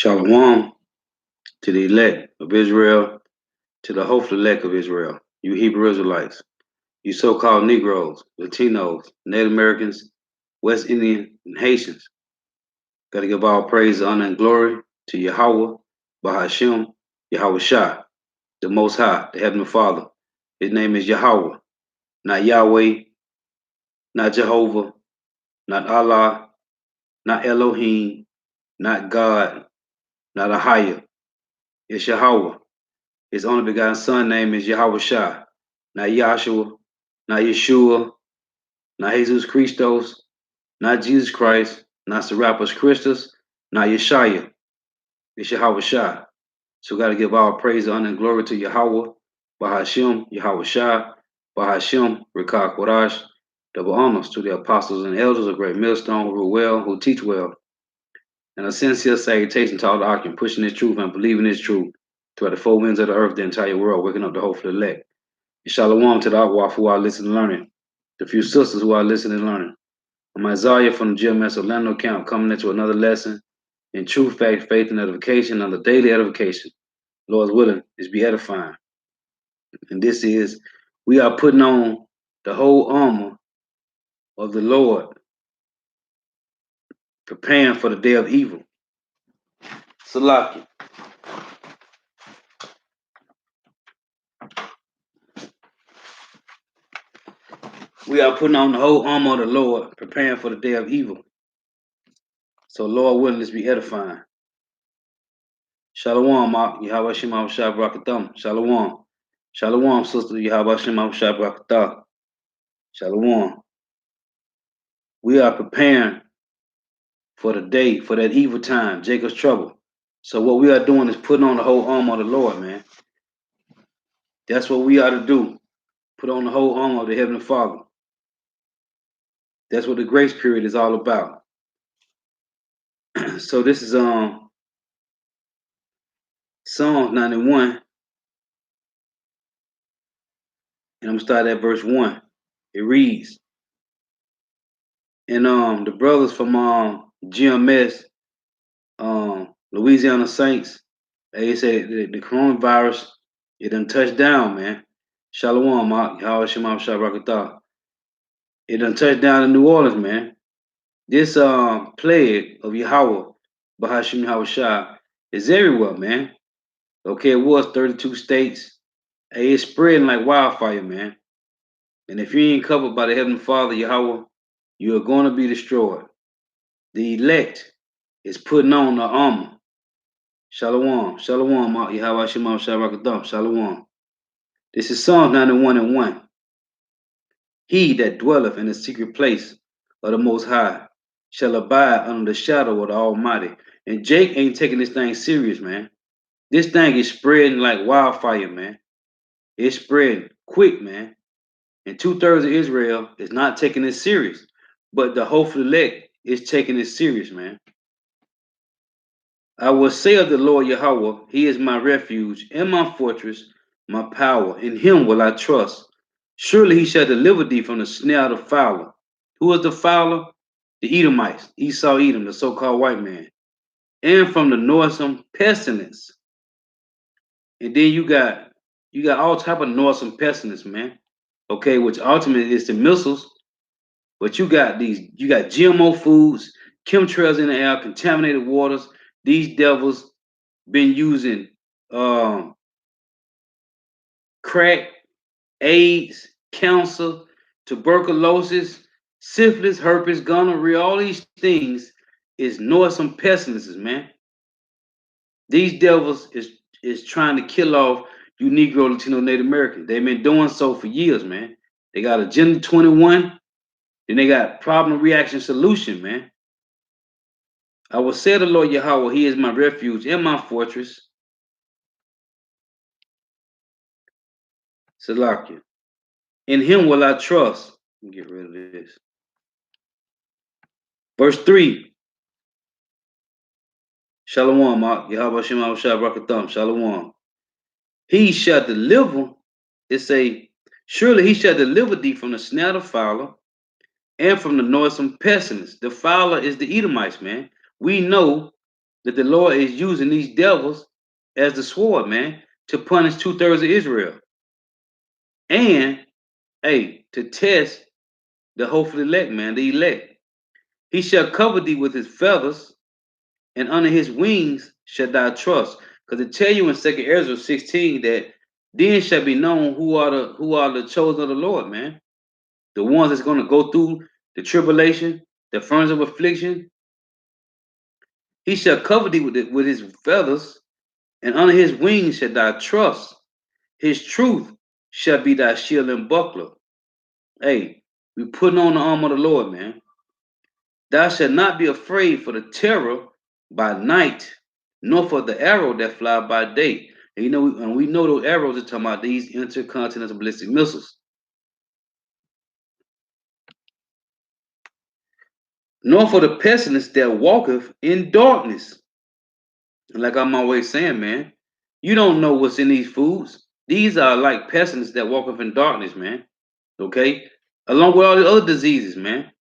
Shalom to the elect of Israel, to the hopeful elect of Israel, you Hebrew Israelites, you so-called Negroes, Latinos, Native Americans, West Indian, and Haitians. Got to give all praise, honor, and glory to Yahweh, Bahashem, Yahweh Shah, the Most High, the Heavenly Father. His name is Yahweh, not Yahweh, not Jehovah, not Allah, not Elohim, not God, not Ahia. It's Yahweh. His only begotten son name is Yahweh Shah, not Yahshua, not Yeshua, not Jesus Christos, not Jesus Christ, not Serapis Christus, not Yeshaya. It's Yahweh Shah. So we got to give all praise, honor, and glory to Yahweh, Bahashem, Yahweh Shah, Bahashem, Rikah Kodash. Double honors to the apostles and elders of Great Millstone who rule well, who teach well. And a sincere salutation to all the occupant pushing this truth and believing this truth throughout the four winds of the earth, the entire world, waking up the hope for the elect. And shalom to the Akwaf who are listening and learning, the few sisters who are listening and learning. I'm Isaiah from the GMS Orlando camp coming into another lesson in true fact, faith, and edification on the daily edification. Lord's willing is be edifying. And this is, we are putting on the whole armor of the Lord, preparing for the day of evil. Salaki. We are putting on the whole armor of the Lord, preparing for the day of evil. So Lord willing, let's be edifying. Shalom, Yahweh Shema Shah Brakatham. Shalom. Shalom, sister Yahweh Shema Shah Brakatham. Shalom. We are preparing for the day, for that evil time, Jacob's trouble. So what we are doing is putting on the whole armor of the Lord, man. That's what we ought to do. Put on the whole armor of the Heavenly Father. That's what the grace period is all about. So this is Psalms 91. And I'm gonna start at verse 1. It reads, and the brothers from GMS, Louisiana Saints, they said the coronavirus, it done touched down, man. Shalom, Yahweh Shema Shabrakatah. It done touched down in New Orleans, man. This plague of Yahweh, Bahashim Yahweh Shah, is everywhere, man. Okay, it was 32 states. Hey, it's spreading like wildfire, man. And if you ain't covered by the Heavenly Father, Yahweh, you are going to be destroyed. The elect is putting on the armor. Shalom, shalom, Yahweh Shema Shabrakatah, shalom. This is Psalm 91 and 1. He that dwelleth in the secret place of the Most High shall abide under the shadow of the Almighty. And Jake ain't taking this thing serious, man. This thing is spreading like wildfire, man. It's spreading quick, man. And 2/3 of Israel is not taking it serious. But the hopeful elect is taking it serious, man. I will say of the Lord Yahweh, He is my refuge and my fortress, my power. In Him will I trust. Surely He shall deliver thee from the snare of the fowler. Who is the fowler? The Edomites, Esau Edom, the so-called white man. And from the noisome pestilence. And then you got all type of noisome pestilence, man. Okay, which ultimately is the missiles. But you got GMO foods, chemtrails in the air, contaminated waters. These devils been using crack, AIDS, cancer, tuberculosis, syphilis, herpes, gonorrhea. All these things is noisome pestilences, man. These devils is trying to kill off you Negro, Latino, Native Americans. They've been doing so for years, man. They got Agenda 21, then they got problem reaction solution, man. I will say to the Lord Yahweh, He is my refuge and my fortress. Salakia. In Him will I trust. Let me get rid of this. Verse 3. Shalom, Yahweh Shema Brakatham. Shalom. He shall deliver. It say, surely He shall deliver thee from the snare of the fowler and from the noisome pestilence. The fowler is the Edomites, man. We know that the Lord is using these devils as the sword, man, to punish 2/3 of Israel. And, hey, to test the hopeful elect, man, the elect. He shall cover thee with his feathers, and under his wings shall thou trust. Because it tell you in 2nd Ezra 16 that then shall be known who are the chosen of the Lord, man. The ones that's going to go through the tribulation, the furnace of affliction. He shall cover thee with his feathers, and under his wings shall thou trust. His truth shall be thy shield and buckler. Hey, we putting on the arm of the Lord, man. Thou shalt not be afraid for the terror by night, nor for the arrow that fly by day. And and we know those arrows are talking about these intercontinental ballistic missiles. Nor for the pestilence that walketh in darkness. Like I'm always saying, man, you don't know what's in these foods. These are like pestilence that walketh in darkness, man. Okay? Along with all the other diseases, man.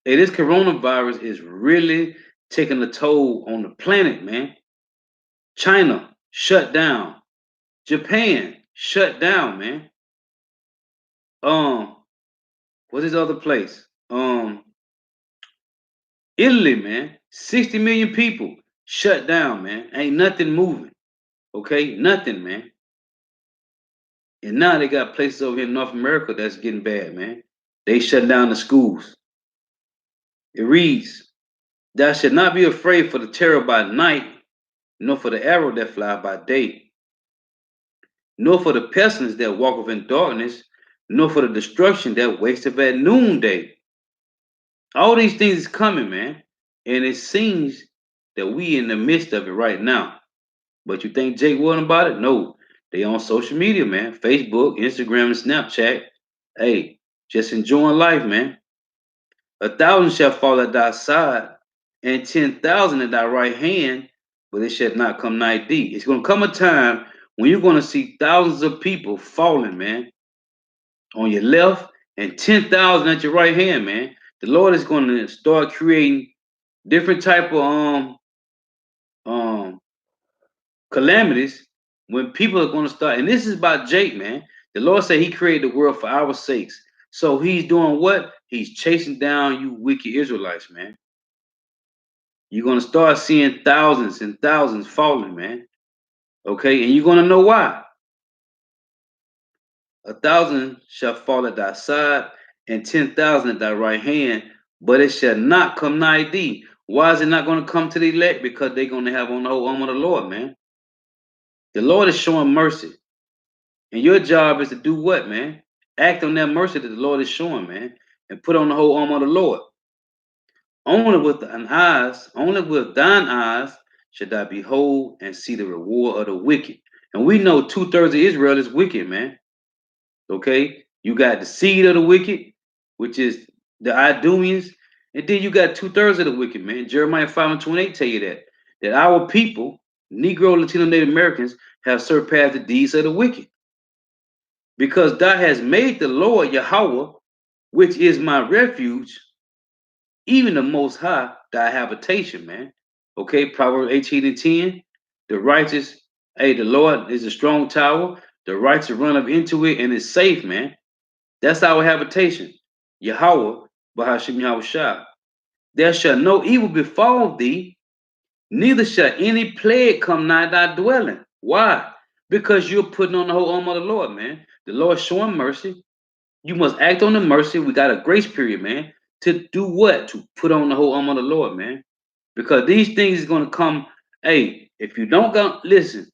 Hey, this coronavirus is really taking a toll on the planet, man. China shut down. Japan shut down, man. Um, what's this other place? Italy, man. 60 million people shut down, man. Ain't nothing moving. Okay, nothing, man. And now they got places over here in North America that's getting bad, man. They shut down the schools. It reads, "Thou shalt not be afraid for the terror by night, nor for the arrow that fly by day, nor for the pestilence that walketh in darkness, nor for the destruction that wasteth at noonday." All these things is coming, man. And it seems that we in the midst of it right now. But you think Jake wasn't about it? No. They on social media, man. Facebook, Instagram, and Snapchat. Hey, just enjoying life, man. 1,000 shall fall at thy side, and 10,000 at thy right hand, but it shall not come nigh thee. It's gonna come a time when you're gonna see thousands of people falling, man, on your left and 10,000 at your right hand, man. The Lord is gonna start creating different type of um calamities when people are going to start. And this is about Jake, man. The Lord said He created the world for our sakes. So He's doing what? He's chasing down you wicked Israelites, man. You're going to start seeing thousands and thousands falling, man. Okay, and you're going to know why. 1,000 shall fall at thy side, and 10,000 at thy right hand, but it shall not come nigh thee. Why is it not going to come to the elect? Because they're going to have on the whole armor of the Lord, man. The Lord is showing mercy. And your job is to do what, man? Act on that mercy that the Lord is showing, man, and put on the whole armor of the Lord. Only with thine eyes should thou behold and see the reward of the wicked. And we know 2/3 of Israel is wicked, man. Okay? You got the seed of the wicked, which is the Idumeans, and then you got 2/3 of the wicked, man. Jeremiah 5:28 tell you that our people, Negro, Latino, Native Americans, have surpassed the deeds of the wicked. Because thou hast made the Lord Yahweh, which is my refuge, even the Most High, thy habitation, man. Okay, Proverbs 18:10. The righteous, hey, the Lord is a strong tower. The righteous run up into it and is safe, man. That's our habitation. Yahweh, Bahashim Yahushua. There shall no evil befall thee, neither shall any plague come nigh thy dwelling. Why? Because you're putting on the whole armor of the Lord, man. The Lord showing mercy. You must act on the mercy. We got a grace period, man. To do what? To put on the whole armor of the Lord, man. Because these things is going to come. Hey, if you don't go, listen.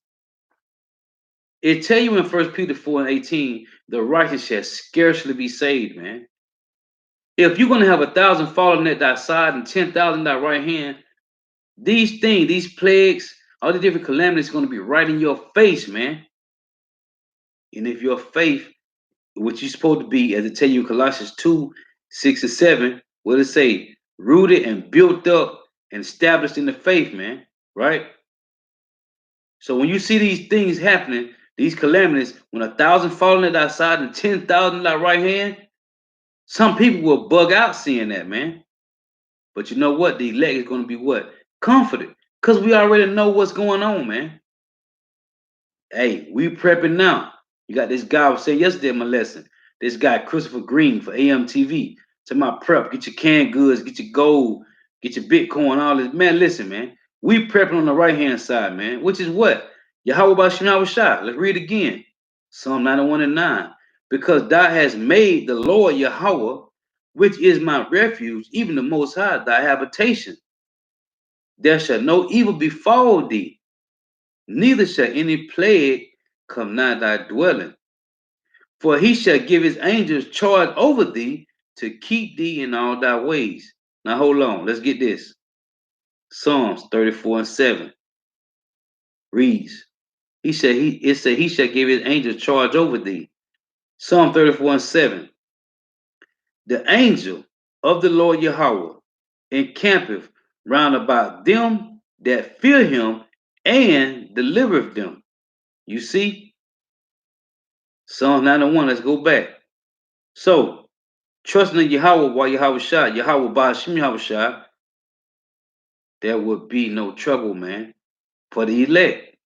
It tell you in 1 Peter 4:18, the righteous shall scarcely be saved, man. If you're going to have 1,000 falling at thy side and 10,000 at thy right hand, these things, these plagues, all the different calamities, going to be right in your face, man. And if your faith, what you're supposed to be, as it tell you in Colossians 2:6 and 7, what it say? Rooted and built up and established in the faith, man. Right? So when you see these things happening, these calamities, when 1,000 falling at thy side and 10,000 at thy right hand, some people will bug out seeing that, man. But you know what? The elect is going to be what? Comforted. Because we already know what's going on, man. Hey, we prepping now. You got this guy I was saying yesterday in my lesson. This guy, Christopher Green for AMTV. To my prep, get your canned goods, get your gold, get your Bitcoin, all this. Man, listen, man. We prepping on the right hand side, man, which is what? Yahweh Bashim Yahweh Shah. Let's read again. Psalm 91 and 9. Because thou hast made the Lord Yahweh, which is my refuge, even the Most High, thy habitation. There shall no evil befall thee, neither shall any plague come nigh thy dwelling. For he shall give his angels charge over thee to keep thee in all thy ways. Now hold on, let's get this. Psalms 34 and 7 reads, it said he shall give his angels charge over thee. Psalm 34 and 7. The angel of the Lord Yahweh encampeth round about them that fear him and delivereth them. You see? Psalm 91, let's go back. So, trusting in Yahweh while Yahweh Shah, Yahweh Ba'ashim Yahweh Shah, there would be no trouble, man, for the elect.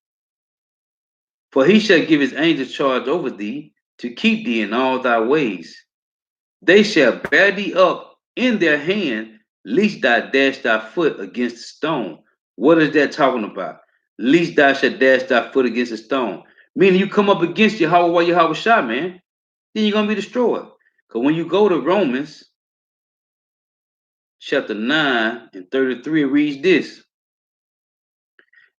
For he shall give his angels charge over thee to keep thee in all thy ways. They shall bear thee up in their hand, lest thou dash thy foot against a stone. What is that talking about? Lest thou shalt dash thy foot against a stone. Meaning you come up against Yahweh while Yahweh Shah, man, then you're going to be destroyed. Because when you go to Romans chapter 9 and 33, it reads this.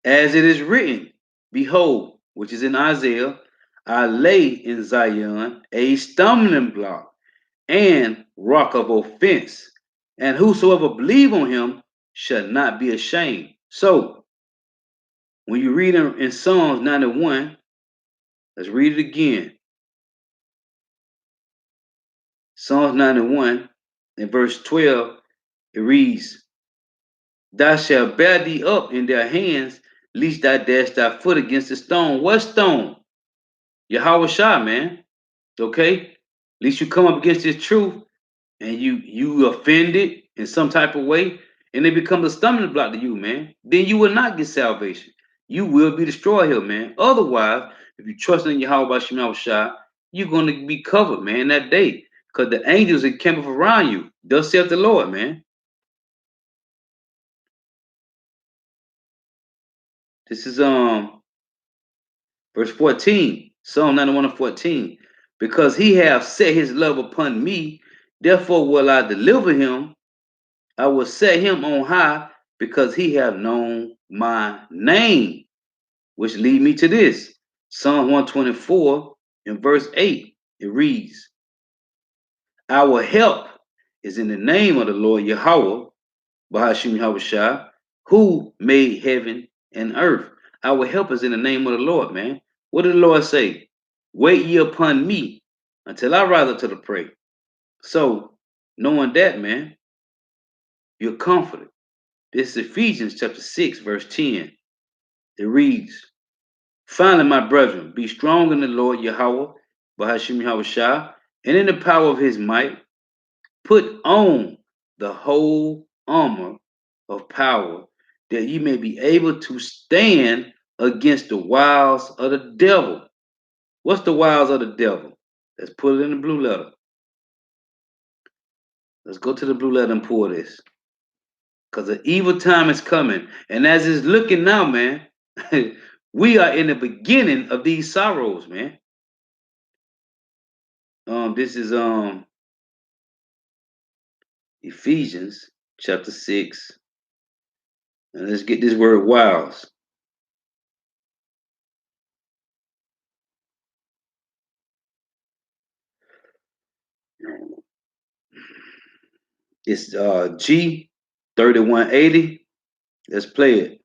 As it is written, behold, which is in Isaiah, I lay in Zion a stumbling block and rock of offense, and whosoever believe on him shall not be ashamed. So, when you read in Psalms 91, let's read it again. Psalms 91, in verse 12, it reads, thou shalt bear thee up in their hands, lest thou dash thy foot against a stone. What stone? Yahweh Shah, man. Okay? At least you come up against this truth and you offend it in some type of way, and it becomes a stumbling block to you, man. Then you will not get salvation. You will be destroyed here, man. Otherwise, if you trust in Yahweh by Shema Shah, you're going to be covered, man, that day. Because the angels encamp around you. Thus saith the Lord, man. This is verse 14, Psalm 91 and 14. Because he hath set his love upon me, therefore will I deliver him. I will set him on high because he have known my name, which lead me to this. Psalm 124 in verse 8, it reads, our help is in the name of the Lord Yahweh, Bahashim Yahweh, who made heaven and earth. Our help is in the name of the Lord, man. What did the Lord say? Wait ye upon me until I rise up to the prey. So, knowing that, man, you're comforted. This is Ephesians chapter 6, verse 10. It reads, finally, my brethren, be strong in the Lord Yahweh, Bahashim Yahweh, and in the power of his might, put on the whole armor of power, that ye may be able to stand against the wiles of the devil. What's the wiles of the devil? Let's put it in the blue letter. Let's go to the blue letter and pull this. Because the evil time is coming. And as it's looking now, man, we are in the beginning of these sorrows, man. This is Ephesians chapter 6. And let's get this word wiles. It's G 3180. Let's play it.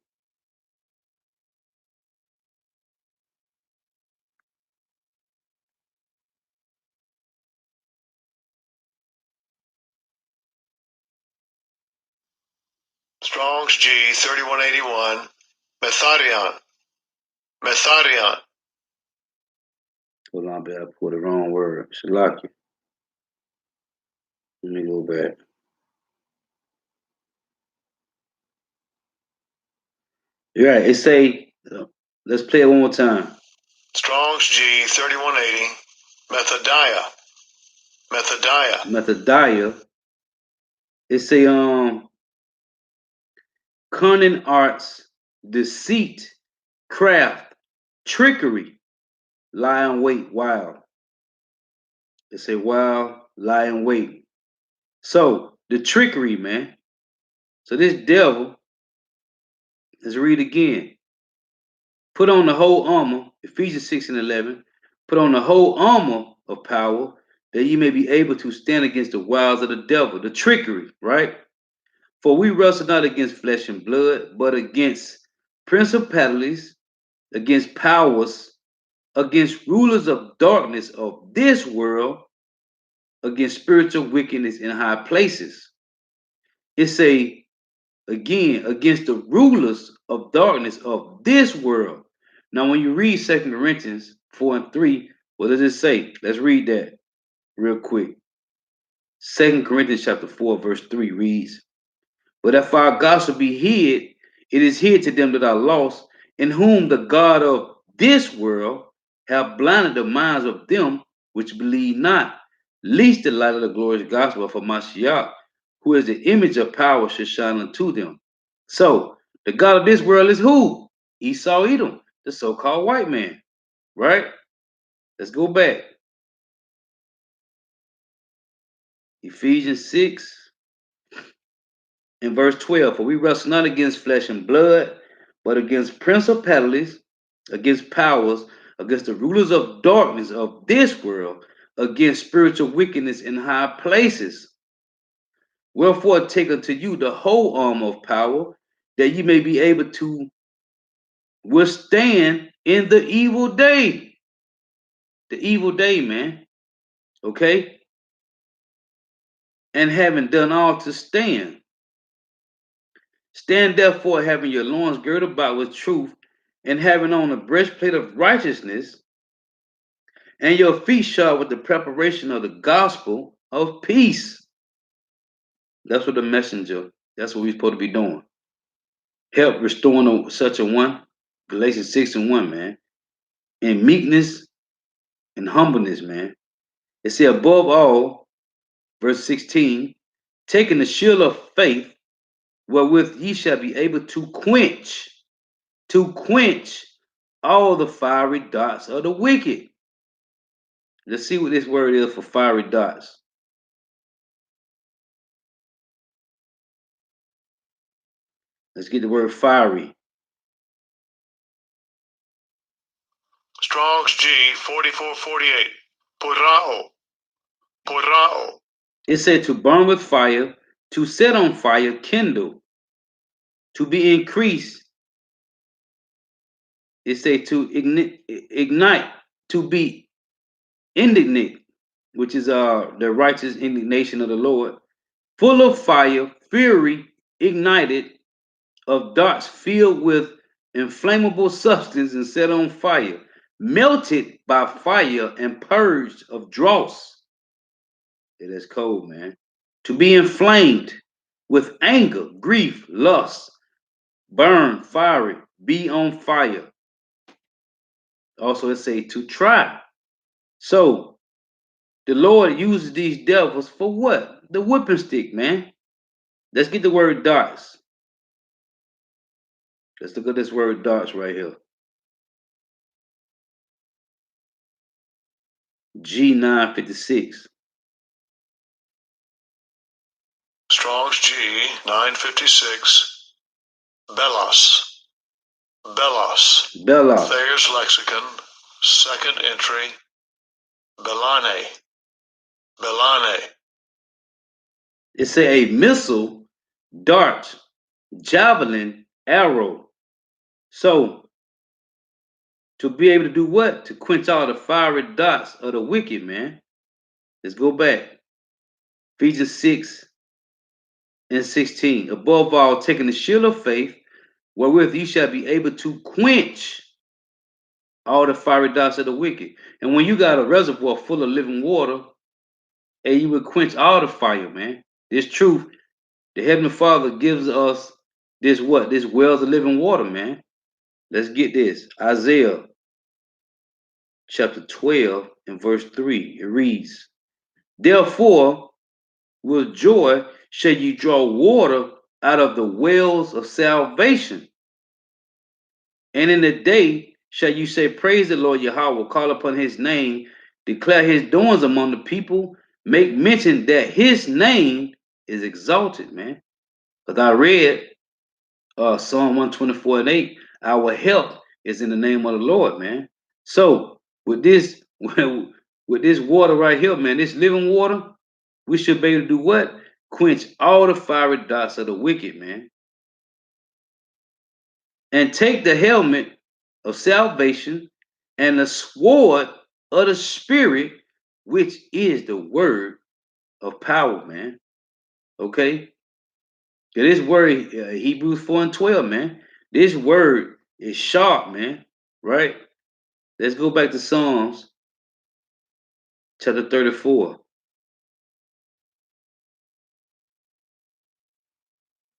Strong's G 3181. Methodion. Methodion. Hold on, I put the wrong word. Shalaki. Let me go back. You're right. It say, let's play it one more time. Strong's G 3180. Methodiah. Methodiah. Methodiah. It say, cunning arts, deceit, craft, trickery, lie in wait, wild. It say, wild, lie in wait. So the trickery, man. So this devil, let's read again. Put on the whole armor, Ephesians 6 and 11. Put on the whole armor of power that ye may be able to stand against the wiles of the devil, the trickery, right? For we wrestle not against flesh and blood, but against principalities, against powers, against rulers of darkness of this world, against spiritual wickedness in high places. It's a again against the rulers of darkness of this world. Now, when you read 2 Corinthians 4 and 3, what does it say? Let's read that real quick. 2 Corinthians chapter 4, verse 3 reads, but if our gospel be hid, it is hid to them that are lost, in whom the God of this world have blinded the minds of them which believe not, lest the light of the glorious gospel of Mashiach, who is the image of power, should shine unto them. So, the God of this world is who? Esau Edom, the so-called white man, right? Let's go back. Ephesians 6 in verse 12, for we wrestle not against flesh and blood, but against principalities, against powers, against the rulers of darkness of this world, against spiritual wickedness in high places. Wherefore take unto you the whole armor of power, that ye may be able to withstand in the evil day. The evil day, man. Okay? And having done all to stand. Stand therefore, having your loins girded about with truth, and having on a breastplate of righteousness, and your feet shod with the preparation of the gospel of peace. That's what the messenger, that's what we're supposed to be doing. Help restoring such a one, Galatians 6 and 1, man. In meekness and humbleness, man. It says, above all, verse 16, taking the shield of faith, wherewith ye shall be able to quench all the fiery darts of the wicked. Let's see what this word is for fiery darts. Let's get the word fiery. Strong's G 4448. Purao. Purao. It said to burn with fire, to set on fire, kindle, to be increased. It said to ignite, to be indignant, which is the righteous indignation of the Lord, full of fire, fury, ignited, of darts filled with inflammable substance and set on fire, melted by fire and purged of dross. It is cold, man. To be inflamed with anger, grief, lust, burn, fiery, be on fire. Also, it say to try. So the Lord uses these devils for what? The whipping stick, man. Let's get the word darts. Let's look at this word darts right here. G956. Strong's G 956. Belos. Belos. Belos. Thayer's Lexicon, second entry. Belane. Belane. It say a missile, dart, javelin, arrow. So to be able to do what? To quench all the fiery darts of the wicked, man. Let's go back. Ephesians 6 and 16. Above all, taking the shield of faith, wherewith you shall be able to quench all the fiery darts of the wicked. And when you got a reservoir full of living water, and you will quench all the fire, man. This truth, the Heavenly Father gives us This what? This wells of living water, man. Let's get this. Isaiah chapter 12 and verse 3. It reads, Therefore, with joy shall you draw water out of the wells of salvation. And in the day shall you say, Praise the Lord Yahweh, call upon his name, declare his doings among the people, make mention that his name is exalted, man. Because I read Psalm 124 and 8, our help is in the name of the Lord, man. So with this, with this water right here, man, this living water, we should be able to do what? Quench all the fiery darts of the wicked, man. And take the helmet of salvation and the sword of the spirit, which is the word of power, man. Okay? This word, Hebrews 4 and 12, man. This word is sharp, man. Right? Let's go back to Psalms chapter 34.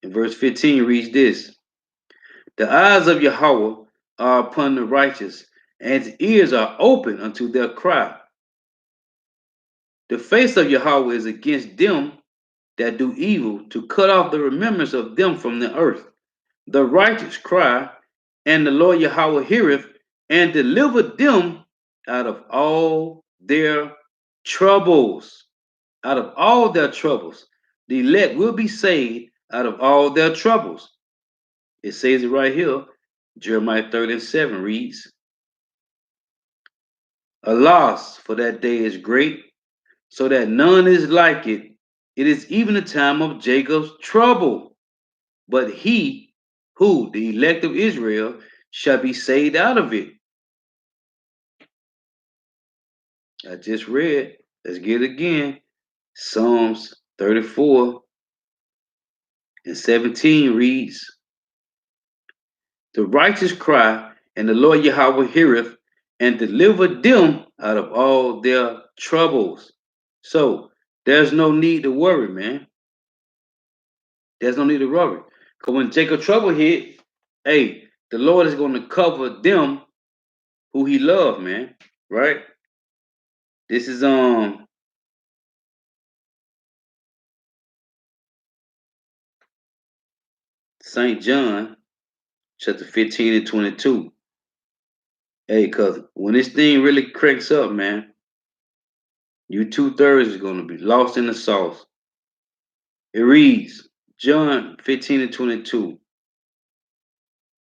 And verse 15 reads this. The eyes of Yahweh are upon the righteous, and his ears are open unto their cry. The face of Yahweh is against them that do evil, to cut off the remembrance of them from the earth. The righteous cry, and the Lord Yahweh heareth, and delivered them out of all their troubles. Out of all their troubles. The elect will be saved out of all their troubles. It says it right here. Jeremiah 30 and 7 reads, Alas, for that day is great, so that none is like it. It is even the time of Jacob's trouble. But he who, the elect of Israel, shall be saved out of it. I just read. Let's get it again. Psalms 34 and 17 reads, The righteous cry, and the Lord Yahweh heareth, and delivered them out of all their troubles. So there's no need to worry, man. There's no need to worry. Because when Jacob trouble hit, hey, the Lord is going to cover them who he loved, man. Right? This is St. John chapter 15 and 22. Hey, cause when this thing really cracks up, man, you 2/3 is gonna be lost in the sauce. It reads, John 15 and 22.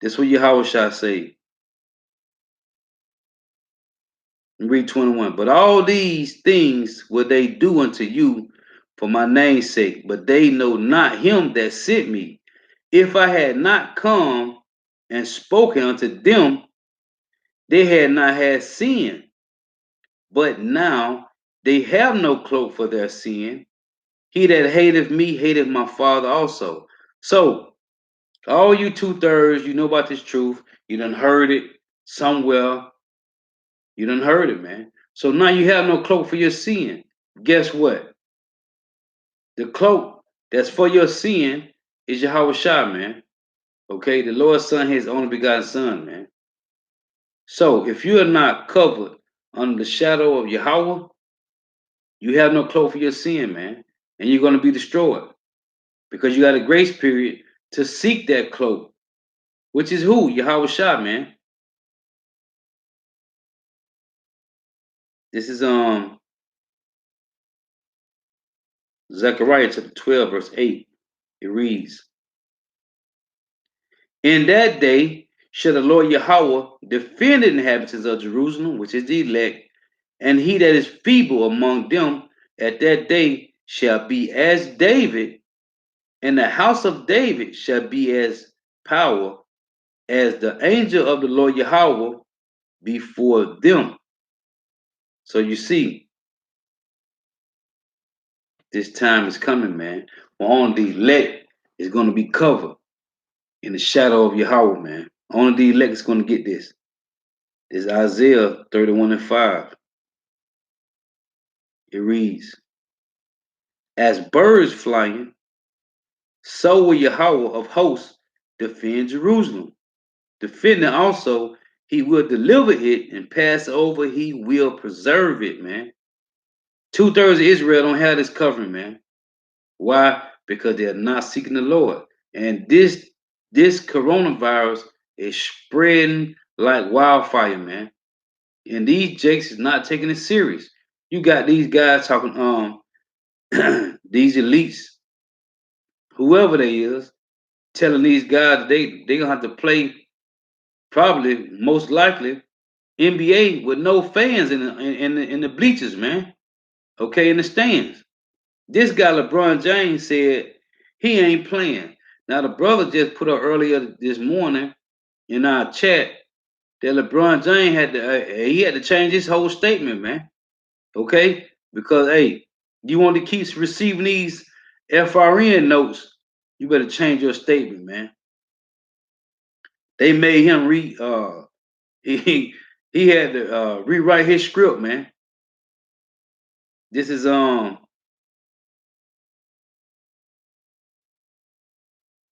This what Yahweh shall say. Read 21. But all these things will they do unto you for my name's sake, but they know not him that sent me. If I had not come and spoken unto them, they had not had sin. But now they have no cloak for their sin. He that hateth me hateth my Father also. So, all you 2/3, you know about this truth. You done heard it somewhere. You done heard it, man. So now you have no cloak for your sin. Guess what? The cloak that's for your sin is Yahweh Shai, man. Okay, the Lord's Son, his only begotten Son, man. So if you are not covered under the shadow of Yahweh, you have no cloak for your sin, man. And you're going to be destroyed. Because you got a grace period to seek that cloak, which is who? Yahweh Shai, man. This is Zechariah chapter 12, verse 8. It reads, In that day shall the Lord Yahweh defend the inhabitants of Jerusalem, which is the elect, and he that is feeble among them at that day shall be as David, and the house of David shall be as power, as the angel of the Lord Yahweh before them. So you see, this time is coming, man. Only the elect is going to be covered in the shadow of Yahweh, man. Only the elect is going to get this. This is Isaiah 31 and 5. It reads, As birds flying, so will Yahweh of hosts defend Jerusalem. Defending also, he will deliver it, and pass over, he will preserve it, man. Two-thirds of Israel don't have this covering, man. Why? Because they're not seeking the Lord. And this coronavirus is spreading like wildfire, man. And these jakes is not taking it serious. You got these guys talking, these elites, whoever they is, telling these guys they gonna have to play probably most likely NBA with no fans in the bleachers, man. Okay, in the stands. This guy LeBron James said he ain't playing. Now the brother just put up earlier this morning in our chat that LeBron James had to change his whole statement, man. Okay, because hey, you want to keep receiving these FRN notes, you better change your statement, man. They made him he he had to rewrite his script, man. This is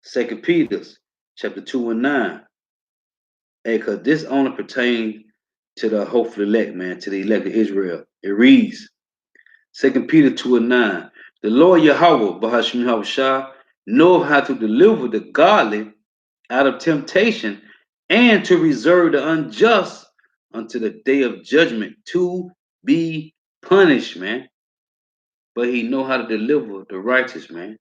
Second Peter's chapter 2 and 9. Hey, cause this only pertains to the hopeful elect, man, to the elect of Israel. It reads, Second Peter 2 and 9. The Lord Yahweh, Bahashim Yahushua, knoweth how to deliver the godly out of temptation, and to reserve the unjust unto the day of judgment to be punished, man. But he know how to deliver the righteous, man.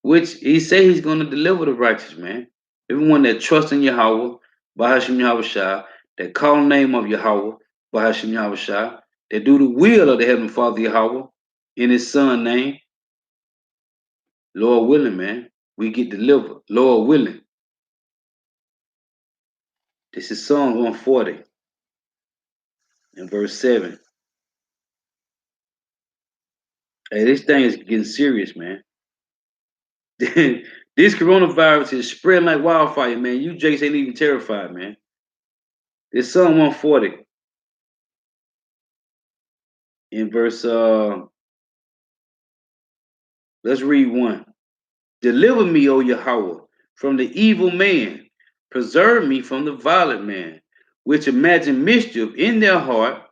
Which he say he's going to deliver the righteous, man. Everyone that trusts in Yahweh, Bahashim Yahushua, that call the name of Yahweh, Bahashim Yahushua, that do the will of the Heavenly Father Yahweh in his son name, Lord willing, man, we get delivered. Lord willing. This is Psalm 140 and verse 7. Hey, this thing is getting serious, man. This coronavirus is spreading like wildfire, man. You Jakes ain't even terrified, man. It's Psalm 140 in verse let's read 1. Deliver me, O Yahweh, from the evil man. Preserve me from the violent man, which imagine mischief in their heart.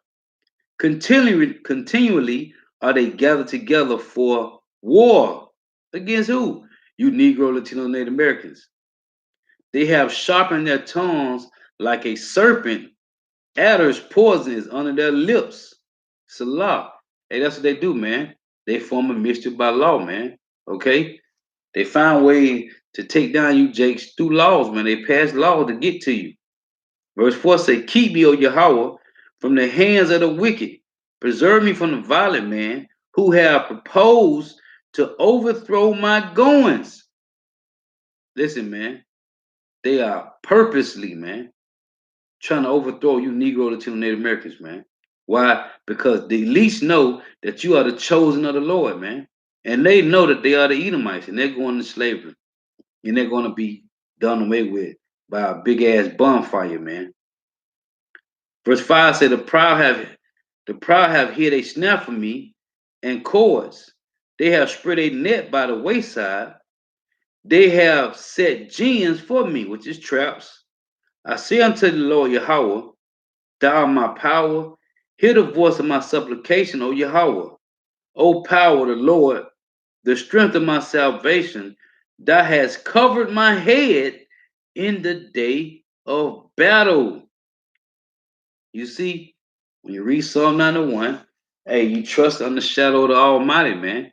Continually are they gathered together for war. Against who? You Negro, Latino, Native Americans. They have sharpened their tongues like a serpent. Adder's poison is under their lips. Salah. Hey, that's what they do, man. They form a mischief by law, man. Okay? They find way to take down you Jakes through laws, man. They pass laws to get to you. Verse 4 say, keep me, O Yahweh, from the hands of the wicked. Preserve me from the violent man who have proposed to overthrow my goings. Listen, man. They are purposely, man, trying to overthrow you Negro, Latino, Native Americans, man. Why? Because they least know that you are the chosen of the Lord, man. And they know that they are the Edomites and they're going to slavery. And they're going to be done away with by a big ass bonfire, man. Verse 5 said, the proud have hid a snare for me and cords. They have spread a net by the wayside. They have set gins for me, which is traps. I say unto the Lord Yahweh, thou art my power. Hear the voice of my supplication, O Yahweh. O power of the Lord, the strength of my salvation. Thou hast covered my head in the day of battle. You see, when you read Psalm 91, hey, you trust on the shadow of the Almighty, man.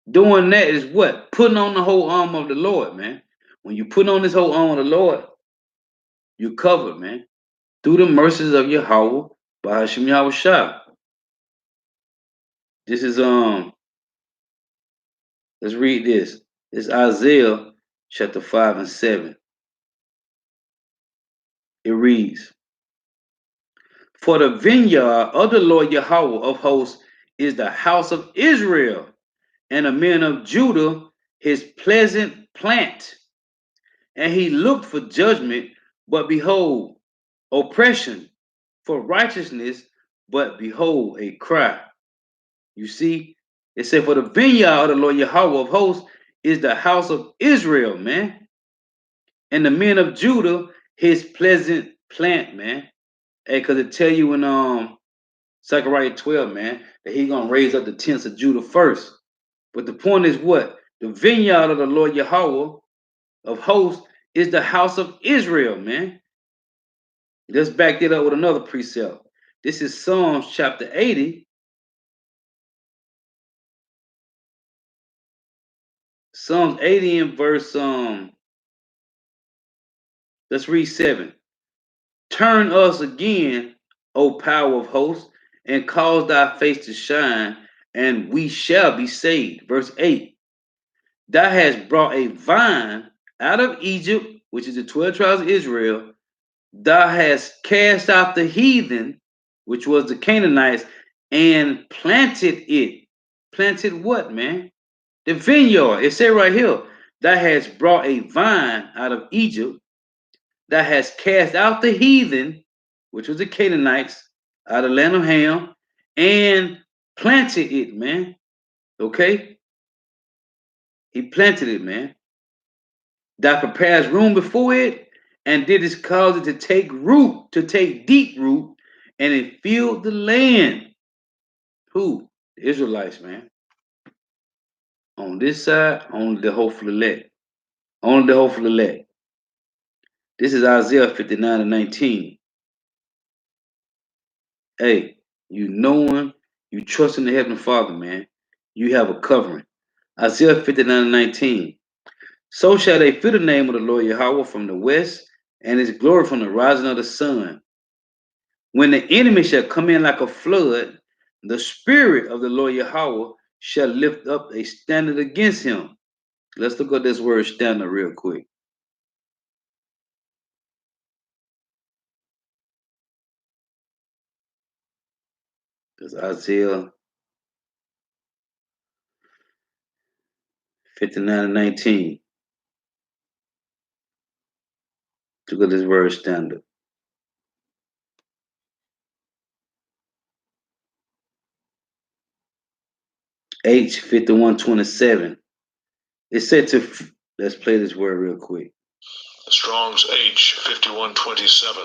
Doing that is what? Putting on the whole arm of the Lord, man. When you put on this whole arm of the Lord, you're covered, man. Through the mercies of Yahweh, by Hashem Yahushua. This is let's read this. It's Isaiah chapter 5 and 7. It reads, for the vineyard of the Lord Yahweh of hosts is the house of Israel, and the men of Judah his pleasant plant. And he looked for judgment, but behold, oppression, for righteousness, but behold, a cry. You see, it said, for the vineyard of the Lord Yahweh of hosts is the house of Israel, man. and the men of Judah his pleasant plant, man. Hey, cause it tell you in Zechariah 12, man, that he gonna raise up the tents of Judah first. But the point is what? The vineyard of the Lord Yahweh of hosts is the house of Israel, man. Let's back that up with another precept. This is Psalms chapter 80. Psalms 80 in verse let's read 7. Turn us again, O power of hosts, and cause thy face to shine, and we shall be saved. Verse 8. Thou hast brought a vine out of Egypt, which is the 12 tribes of Israel. Thou hast cast out the heathen, which was the Canaanites, and planted it. Planted what, man? The vineyard. It said right here, thou hast brought a vine out of Egypt. Thou hast cast out the heathen, which was the Canaanites, out of the land of Ham, and planted it, man. Okay? He planted it, man. Thou preparest room before it, and didst cause it to take root, to take deep root, and it filled the land. Who? The Israelites, man. On this side, only the hopeful elect. Only the hopeful elect. This is Isaiah 59 and 19. Hey, you knowing, you trust in the Heavenly Father, man. You have a covering. Isaiah 59 and 19. So shall they fear the name of the Lord Yahweh from the west, and his glory from the rising of the sun. When the enemy shall come in like a flood, the spirit of the Lord Yahweh shall lift up a standard against him. Let's look at this word standard real quick. Because Isaiah 59 and 19. Look at this word standard. H 51:27. It said to, let's play this word real quick. Strong's H 5127.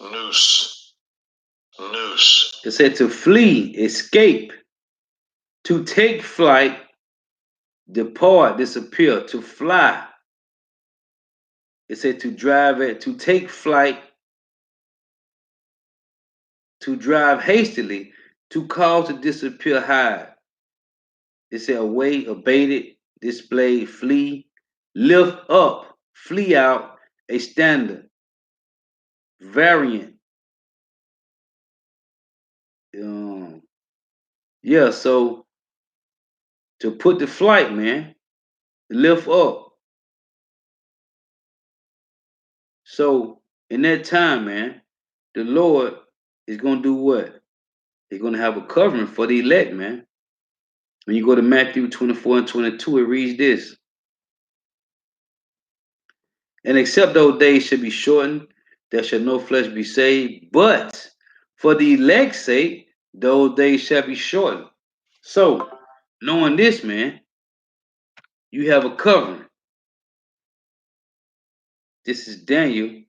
Noose. Noose. It said to flee, escape, to take flight, depart, disappear, to fly. It said to drive it, to take flight, to drive hastily, to cause to disappear, hide. It said away, abated, display, flee, lift up, flee out, a standard, variant. Yeah, so to put the flight, man, lift up. So in that time, man, the Lord is gonna do what? He's gonna have a covering for the elect, man. When you go to Matthew 24 and 22, it reads this. And except those days should be shortened, there shall no flesh be saved. But for the elect's sake, those days shall be shortened. So, knowing this, man, you have a covering. This is Daniel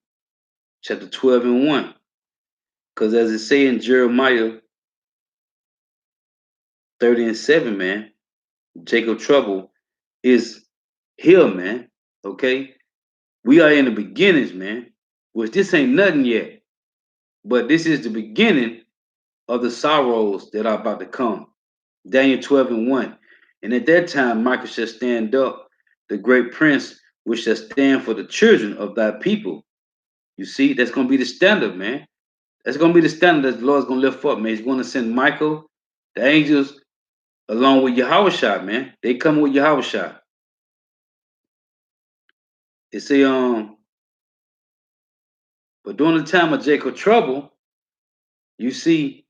chapter 12 and 1. Because as it say in Jeremiah 30 and 7, man, Jacob's trouble is here, man. Okay? We are in the beginnings, man. Which this ain't nothing yet. But this is the beginning of the sorrows that are about to come. Daniel 12 and 1. And at that time, Michael shall stand up, the great prince, which shall stand for the children of thy people. You see, that's going to be the standard, man. That's going to be the standard that the Lord's going to lift up, man. He's going to send Michael, the angels, along with Yahushua, man. They come with Yahushua. It say, but during the time of Jacob's trouble, you see,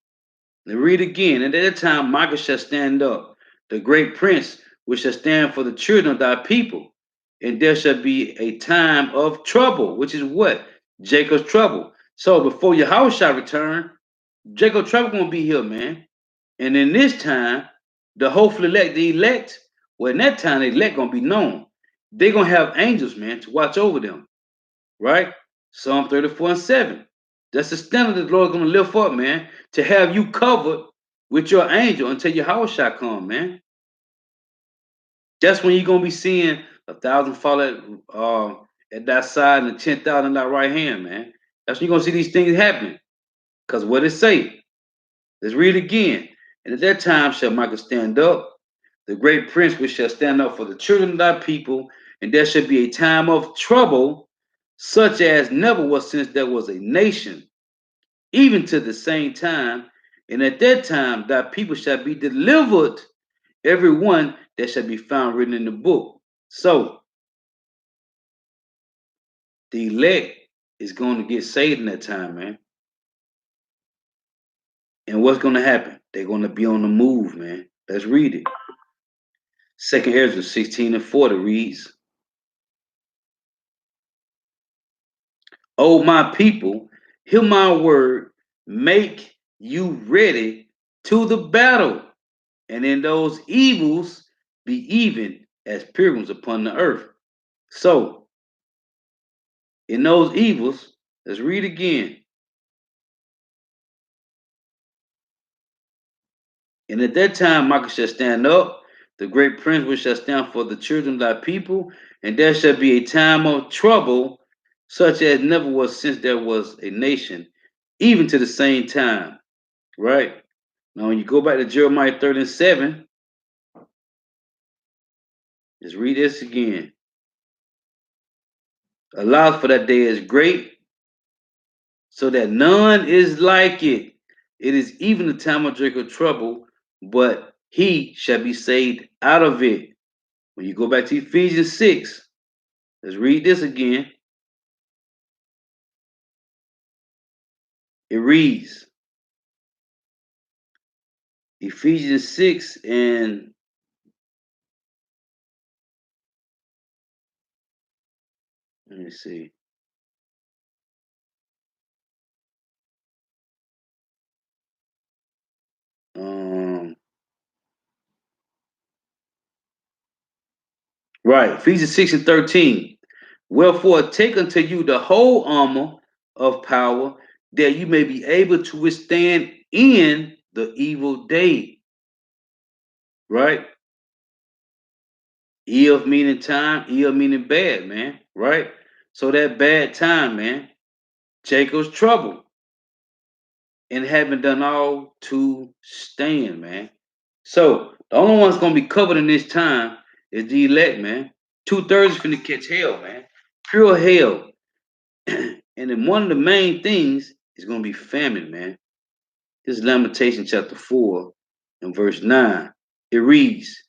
read again. And at that time, Michael shall stand up, the great prince, which shall stand for the children of thy people. And there shall be a time of trouble, which is what? Jacob's trouble. So before Yahushua return, Jacob's trouble gonna be here, man. And in this time, the hopeful elect, well, in that time, the elect gonna be known. they're gonna have angels, man, to watch over them, right? Psalm 34:7. That's the standard that the Lord's gonna lift up, man, to have you covered with your angel until your house shall come, man. That's when you're gonna be seeing 1,000 fall at that side and 10,000 at that right hand, man. That's when you're gonna see these things happening. Cause what it say? Let's read again. And at that time shall Michael stand up, the great prince which shall stand up for the children of thy people, and there shall be a time of trouble, such as never was since there was a nation, even to the same time. And at that time thy people shall be delivered, every one that shall be found written in the book. So the elect is going to get saved in that time, man. And what's going to happen? They're going to be on the move, man. Let's read it. Second Ezra 16:40 reads, O my people, hear my word, make you ready to the battle, and in those evils be even as pilgrims upon the earth. So, in those evils, let's read again. And at that time, Michael shall stand up, the great prince which shall stand for the children of thy people, and there shall be a time of trouble, such as never was since there was a nation, even to the same time. Right? Now, when you go back to Jeremiah 30:7, let's read this again. Allah for that day is great, so that none is like it. It is even the time of drink of trouble, but he shall be saved out of it. When you go back to Ephesians 6, let's read this again. It reads Ephesians 6 and let me see. Um, right, Ephesians 6 and 13. Wherefore, take unto you the whole armor of power, that you may be able to withstand in the evil day. Right? Ill meaning time, ill meaning bad, man. Right? So that bad time, man, Jacob's trouble and having done all to stand, man. So the only one's gonna be covered in this time is the elect, man. 2/3 is gonna catch hell, man. Pure hell. And then one of the main things is gonna be famine, man. This is Lamentation chapter 4 and verse 9. It reads,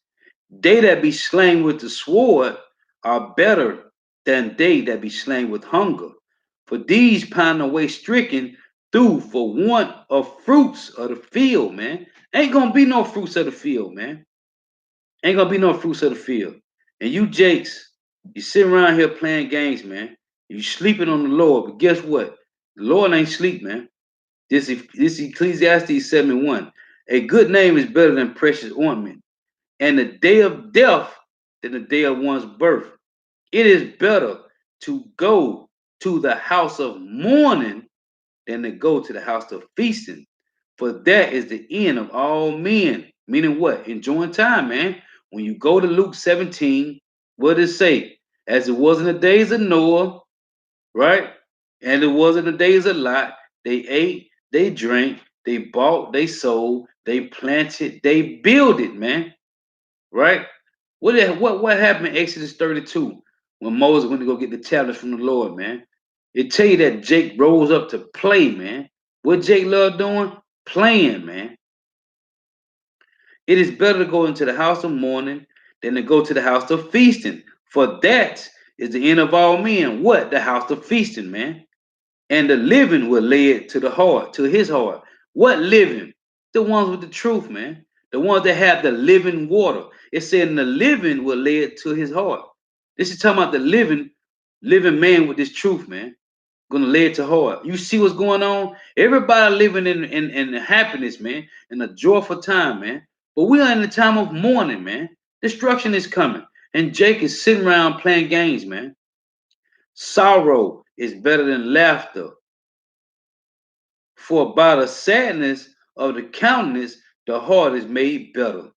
They that be slain with the sword are better than they that be slain with hunger. For these pine away stricken through for want of fruits of the field, man. Ain't gonna be no fruits of the field, man. Ain't gonna be no fruits of the field. And you Jakes, you sitting around here playing games, man. You sleeping on the Lord, but guess what? The Lord ain't sleep, man. This Ecclesiastes 7:1. A good name is better than precious ointment, and the day of death than the day of one's birth. It is better to go to the house of mourning than to go to the house of feasting. For that is the end of all men. Meaning what? Enjoying time, man. When you go to Luke 17, what does it say? As it was in the days of Noah, right? And it was in the days of Lot, they ate, they drank, they bought, they sold, they planted, they builded, man. Right? What happened in Exodus 32 when Moses went to go get the tablets from the Lord, man? It tell you that Jake rose up to play, man. What Jake loved doing? Playing, man. It is better to go into the house of mourning than to go to the house of feasting. For that is the end of all men. What? The house of feasting, man. And the living will lay it to the heart, to his heart. What living? The ones with the truth, man. The ones that have the living water. It said, and the living will lay it to his heart. This is talking about the living man with this truth, man. Gonna lay it to heart. You see what's going on? Everybody living in happiness, man, in a joyful time, man. But we are in the time of mourning, man. Destruction is coming. And Jake is sitting around playing games, man. Sorrow is better than laughter, for by the sadness of the countenance, the heart is made better.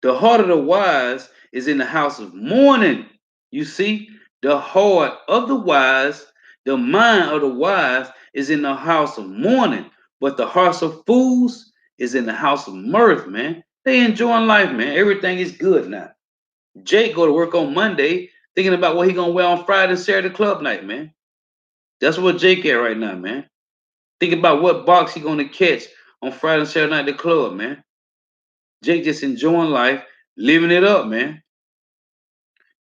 The heart of the wise is in the house of mourning. You see, the heart of the wise, the mind of the wise is in the house of mourning, but the hearts of fools is in the house of mirth, man. They enjoying life, man. Everything is good now. Jake go to work on Monday thinking about what he gonna wear on Friday and Saturday club night, man. That's what Jake at right now, man. Think about what box he gonna catch on Friday and Saturday night at the club, man. Jake just enjoying life, living it up, man.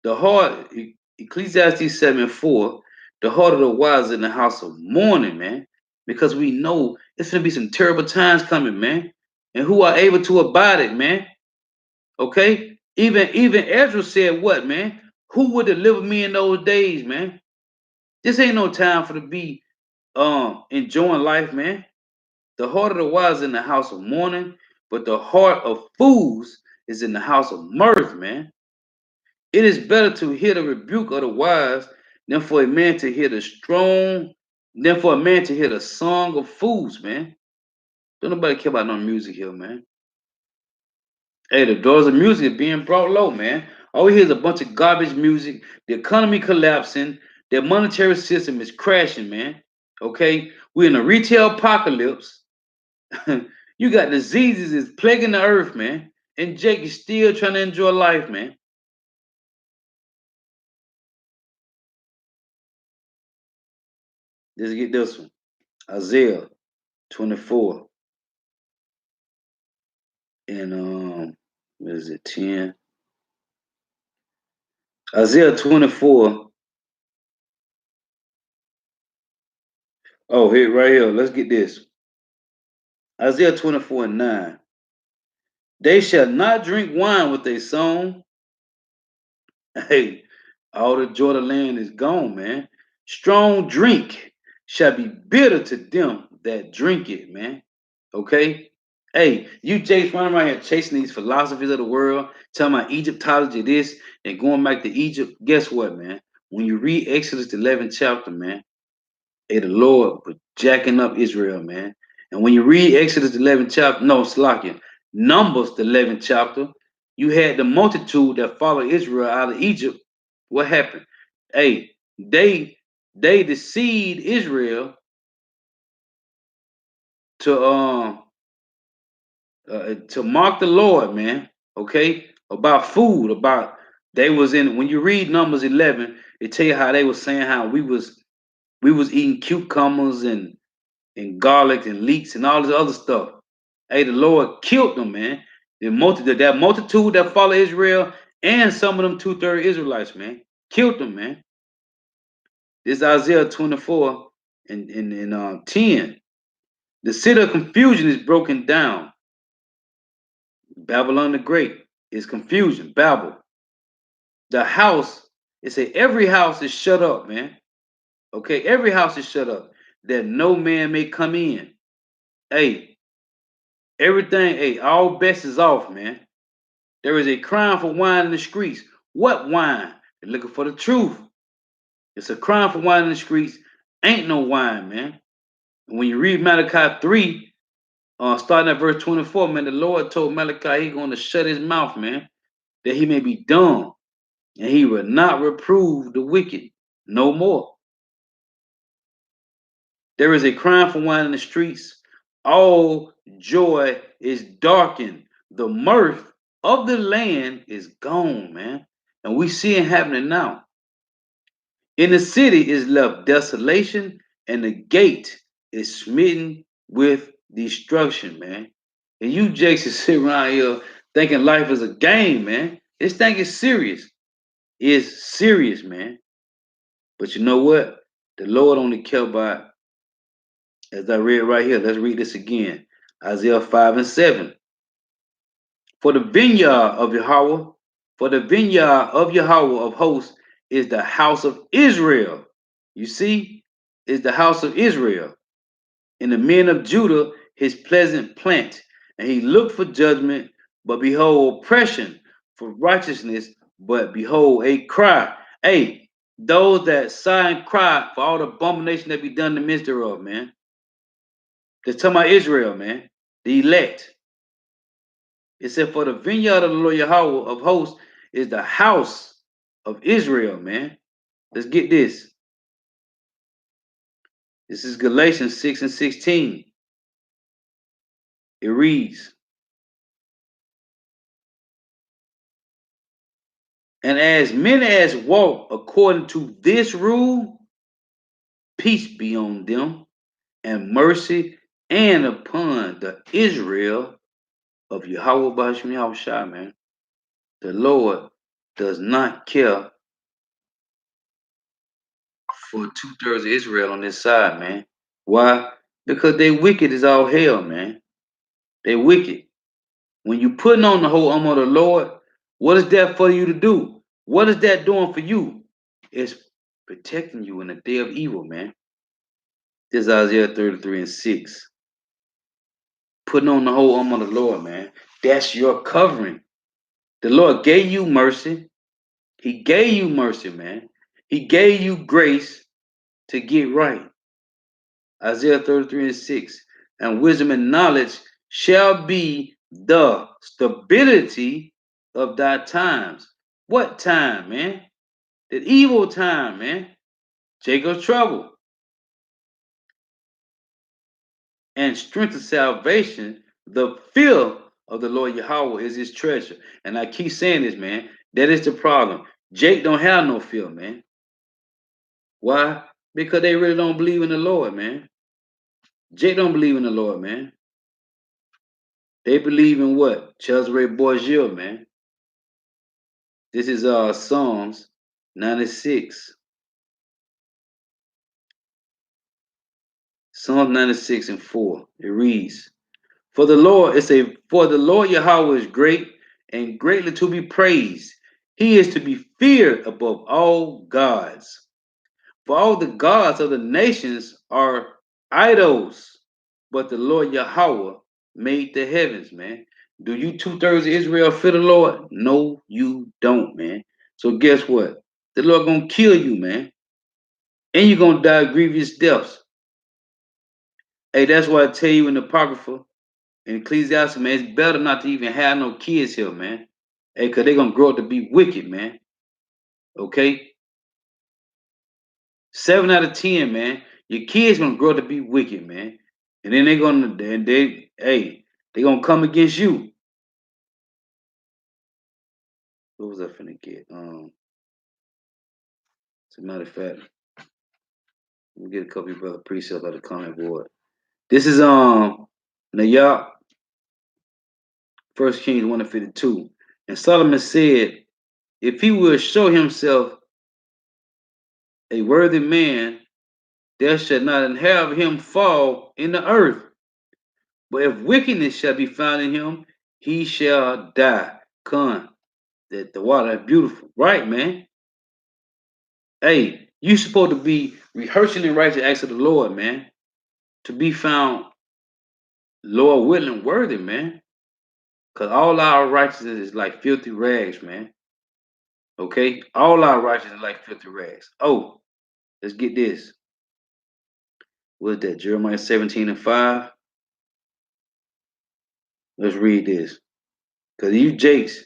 The heart, Ecclesiastes 7:4, the heart of the wise is in the house of mourning, man. Because we know it's gonna be some terrible times coming, man. And who are able to abide it, man? Okay? Even Ezra said what, man? Who would deliver me in those days, man? This ain't no time for to be enjoying life, man. The heart of the wise is in the house of mourning, but the heart of fools is in the house of mirth, man. It is better to hear the rebuke of the wise than for a man to hear the strong, than for a man to hear the song of fools, man. Don't nobody care about no music here, man. Hey, the doors of music are being brought low, man. All we hear is a bunch of garbage music, the economy collapsing, the monetary system is crashing, man. Okay? We're in a retail apocalypse. You got diseases is plaguing the earth, man. And Jake is still trying to enjoy life, man. Let's get this one. Isaiah 24 and what is it, 10? Isaiah 24. Oh, here right here. Let's get this. Isaiah 24 and 9. They shall not drink wine with a song. Hey, all the joy of the land is gone, man. Strong drink shall be bitter to them that drink it, man. Okay? Hey, you Jake's running around here chasing these philosophies of the world, telling my Egyptology this and going back to Egypt. Guess what, man? When you read Exodus the 11th chapter, man, hey, the Lord was jacking up Israel, man. And when you read Exodus the 11th chapter, no, Slakia, Numbers the 11th chapter, you had the multitude that followed Israel out of Egypt. What happened? Hey, they deceived Israel to mock the Lord, man. Okay, about food, about they was in when you read Numbers 11, it tell you how they was saying how we was eating cucumbers and garlic and leeks and all this other stuff. Hey, the Lord killed them, man. That multitude that follow Israel and some of them two-third Israelites, man, killed them, man. This Isaiah 24 and 10. The city of confusion is broken down. Babylon the Great is confusion, Babel. The house, it say every house is shut up, man. Okay, every house is shut up that no man may come in. Hey, everything, hey, all bets is off, man. There is a crime for wine in the streets. What wine? They're looking for the truth. It's a crime for wine in the streets. Ain't no wine, man. And when you read Malachi 3, starting at verse 24, man, the Lord told Malachi he's going to shut his mouth, man, that he may be dumb, and he will not reprove the wicked no more. There is a crime for wine in the streets. All joy is darkened. The mirth of the land is gone, man. And we see it happening now. In the city is left desolation, and the gate is smitten with destruction, man. And you Jakes is sitting around here thinking life is a game, man. This thing is serious. It's serious, man. But you know what? The Lord only care about, as I read right here, let's read this again. Isaiah 5 and 7. For the vineyard of Yahweh, for the vineyard of Yahweh of hosts is the house of Israel. You see, is the house of Israel. And the men of Judah his pleasant plant. And he looked for judgment, but behold, oppression, for righteousness But behold, a cry. Hey, those that sigh and cry for all the abomination that be done in the midst thereof, man. That's talking about Israel, man. The elect. It said, for the vineyard of the Lord Yahweh of hosts is the house of Israel, man. Let's get this. This is Galatians 6 and 16. It reads, and as many as walk according to this rule, peace be on them, and mercy and upon the Israel of Yahweh Bashim Yahushua, man. The Lord does not care for two-thirds of Israel on this side, man. Why? Because they wicked as all hell, man. They wicked. When you putting on the whole armor of the Lord, what is that for you to do? What is that doing for you? It's protecting you in the day of evil, man. This is Isaiah 33 and 6. Putting on the whole armor of the Lord, man. That's your covering. The Lord gave you mercy. He gave you mercy, man. He gave you grace to get right. Isaiah 33 and 6. And wisdom and knowledge shall be the stability of thy times. What time, man? The evil time, man. Jacob's trouble. And strength of salvation, the fear of the Lord Yahweh is his treasure. And I keep saying this, man. That is the problem. Jake don't have no fear, man. Why? Because they really don't believe in the Lord, man. Jake don't believe in the Lord, man. They believe in what? Cesare Borgia, man. This is Psalms 96. Psalm 96 and 4. It reads, For the Lord Yahweh is great and greatly to be praised. He is to be feared above all gods. For all the gods of the nations are idols, but the Lord Yahweh made the heavens, man. Do you two-thirds of Israel fear the Lord? No, you don't, man. So guess what? The Lord gonna kill you, man. And you're gonna die grievous deaths. Hey, that's why I tell you in the Apocrypha, in Ecclesiastes, man, it's better not to even have no kids here, man. Hey, cause they're gonna grow up to be wicked, man. Okay? 7 out of 10, man. Your kids gonna grow up to be wicked, man. And then they gonna come against you. What was I finna get? As a matter of fact, let me get a couple of brother precepts on the comment board. This is Nayah, 1 Kings 1 and 52. And Solomon said, if he will show himself a worthy man, there shall not have him fall in the earth. But if wickedness shall be found in him, he shall die. Con, that the water is beautiful, right, man? Hey, you supposed to be rehearsing in righteous acts of the Lord, man, to be found, Lord willing, worthy, man. Cause all our righteousness is like filthy rags, man. Okay, all our righteousness is like filthy rags. Oh, let's get this. What's that? Jeremiah 17 and 5. Let's read this. Cause you Jakes,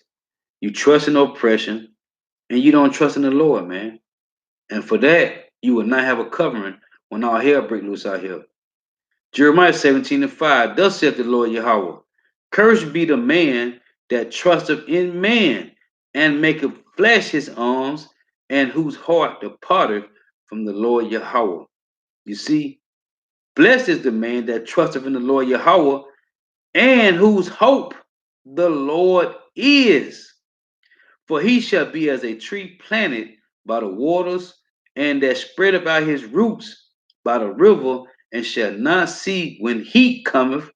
you trust in oppression, and you don't trust in the Lord, man. And for that, you will not have a covering when all hell break loose out here. Jeremiah 17 and 5. Thus saith the Lord Yahweh, cursed be the man that trusteth in man, and maketh flesh his arms, and whose heart departeth from the Lord Yahweh. You see, blessed is the man that trusteth in the Lord Yahweh, and whose hope the Lord is. For he shall be as a tree planted by the waters, and that spreadeth out his roots by the river, and shall not see when heat cometh,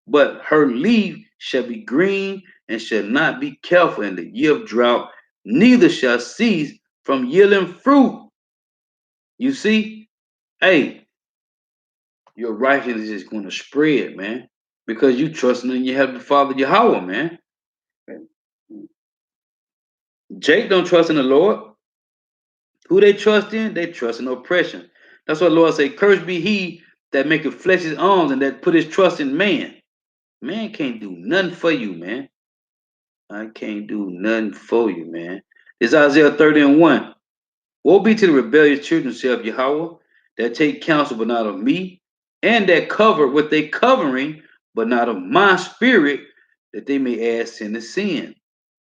but her leaf shall be green, and shall not be careful in the year of drought, neither shall cease from yielding fruit. You see, hey, your righteousness is going to spread, man, because you trusting in your heavenly Father Yahweh, man. Jake don't trust in the Lord. Who they trust in? They trust in oppression. That's what the Lord say, cursed be he that maketh flesh his arms and that put his trust in man. Man can't do nothing for you, man. I can't do nothing for you, man. It's Isaiah 30 and 1. Woe be to the rebellious children, saith Yahweh, that take counsel but not of me, and that cover what they covering, but not of my spirit, that they may add sin to sin.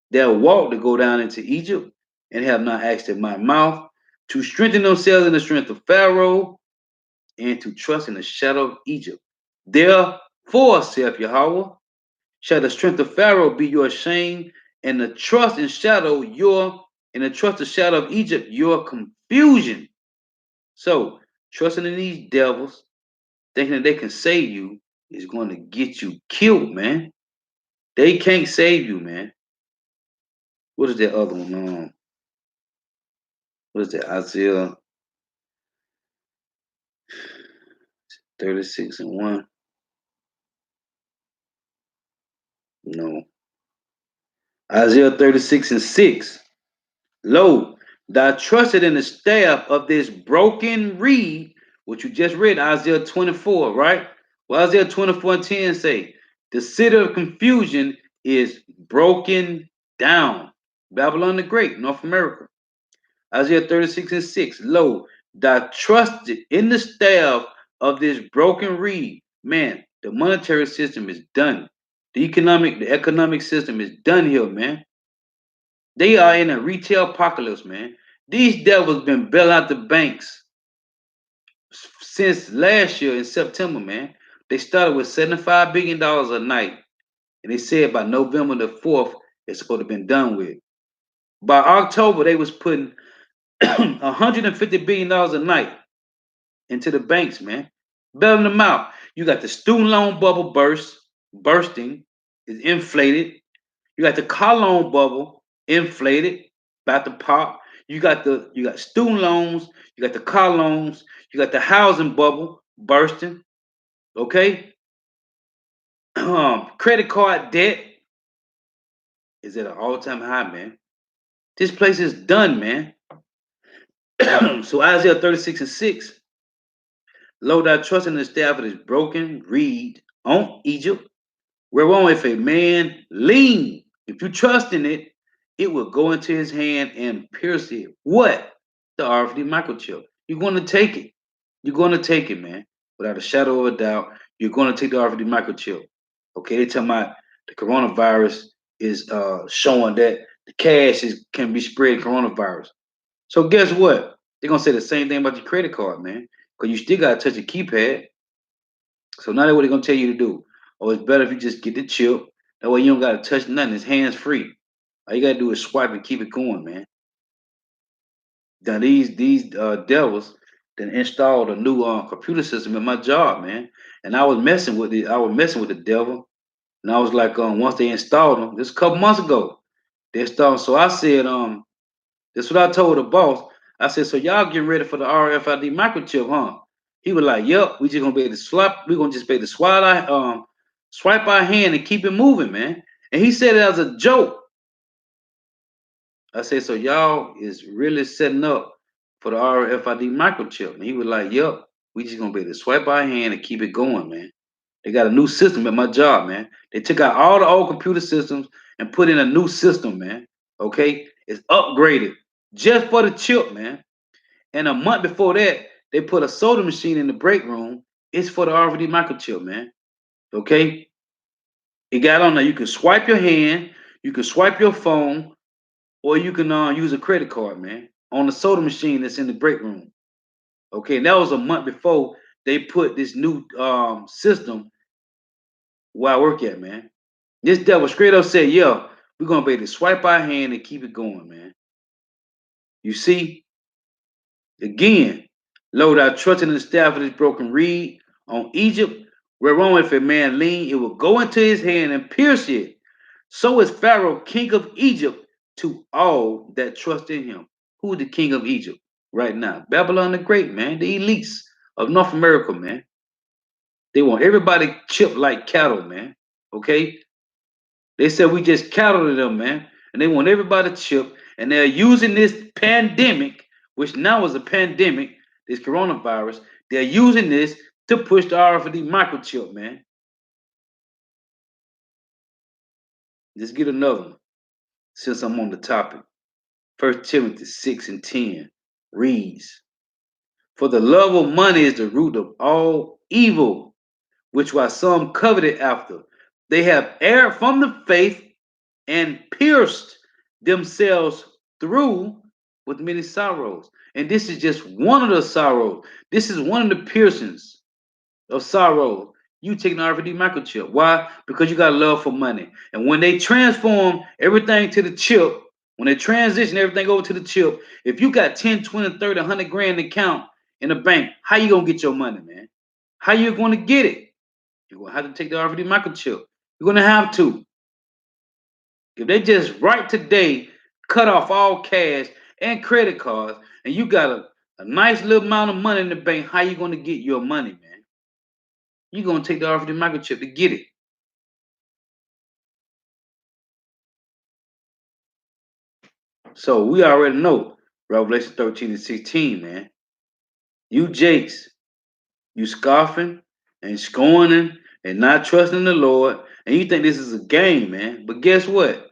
They'll walk to go down into Egypt, and have not asked at my mouth, to strengthen themselves in the strength of Pharaoh, and to trust in the shadow of Egypt. Therefore, saith Yahweh, shall the strength of Pharaoh be your shame, and the trust and shadow your and the trust and shadow of Egypt your confusion. So trusting in these devils, thinking that they can save you, is going to get you killed, man. They can't save you, man. What is that other one? What is that? Isaiah 36 and 1? No. Isaiah 36 and 6. Lo, thou trusted in the staff of this broken reed, which you just read, Isaiah 24, right? Well, Isaiah 24 and 10 say, the city of confusion is broken down. Babylon the Great, North America. Isaiah 36 and 6. Lo, thou trusted in the staff of this broken reed. Man, the monetary system is done. The economic system is done here, man. They are in a retail apocalypse, man. These devils been bailing out the banks since last year in September, man. They started with $75 billion a night, and they said by November the 4th, it's supposed to have been done with. By October, they was putting $150 billion a night into the banks, man. Bailing them out. You got the student loan bubble bursting, is inflated. You got the car loan bubble inflated, about to pop. You got student loans, you got the car loans, you got the housing bubble bursting. Okay, credit card debt is at an all-time high, man. This place is done, man. So Isaiah 36 and 6, lo thy trust in the staff of this broken reed on Egypt, whereon if a man lean, if you trust in it, it will go into his hand and pierce it. What? The RFD microchip. You're going to take it. You're going to take it, man. Without a shadow of a doubt, you're going to take the RFD microchip. Okay, they tell me the coronavirus is showing that the cash can be spread coronavirus. So guess what? They're gonna say the same thing about your credit card, man. Because you still gotta touch a keypad. So now that's what they're gonna tell you to do. Oh, it's better if you just get the chip. That way you don't gotta touch nothing. It's hands free. All you gotta do is swipe and keep it going, man. Now these devils then installed a new computer system in my job, man. And I was messing with it. I was messing with the devil. And I was like, once they installed them, this a couple months ago, they installed. So I said, that's what I told the boss. I said, so y'all getting ready for the RFID microchip, huh? He was like, yep, we just gonna be able to swap, we gonna just be able to swipe our hand and keep it moving, man. And he said it as a joke. I said, so y'all is really setting up for the RFID microchip. And he was like, yep, we just gonna be able to swipe our hand and keep it going, man. They got a new system at my job, man. They took out all the old computer systems and put in a new system, man. Okay, it's upgraded just for the chip, man. And a month before that, they put a soda machine in the break room. It's for the RFID microchip, man. Okay, it got on there. You can swipe your hand, you can swipe your phone, or you can use a credit card, man, on the soda machine that's in the break room. Okay, and that was a month before they put this new system where I work at, man. This devil straight up said, "Yo, we're gonna be able to swipe our hand and keep it going, man." You see, again, load our trust in the staff of this broken reed on Egypt, whereon if a man lean, it will go into his hand and pierce it. So is Pharaoh, king of Egypt, to all that trust in him. Who is the king of Egypt right now? Babylon the Great, man, the elites of North America, man. They want everybody chipped like cattle, man. Okay, they said we just cattle to them, man, and they want everybody chipped. And they're using this pandemic, which now is a pandemic, this coronavirus, they're using this to push the RFID microchip, man. Let's get another one since I'm on the topic. 1 Timothy 6 and 10 reads, "For the love of money is the root of all evil, which while some coveted after, they have erred from the faith and pierced themselves through with many sorrows." And this is just one of the sorrows. This is one of the piercings of sorrow. You taking the RFID microchip. Why? Because you got love for money. And when they transform everything to the chip, when they transition everything over to the chip, if you got 10, 20, 30, 100 grand to count in the bank, how you going to get your money, man? How you going to get it? You're going to have to take the RFID microchip. You're going to have to. If they just right today cut off all cash and credit cards, and you got a nice little amount of money in the bank, how you going to get your money, man? You're going to take the RFID microchip to get it. So we already know Revelation 13 and 16, man. You jakes, you scoffing and scorning and not trusting the Lord, and you think this is a game, man. But guess what?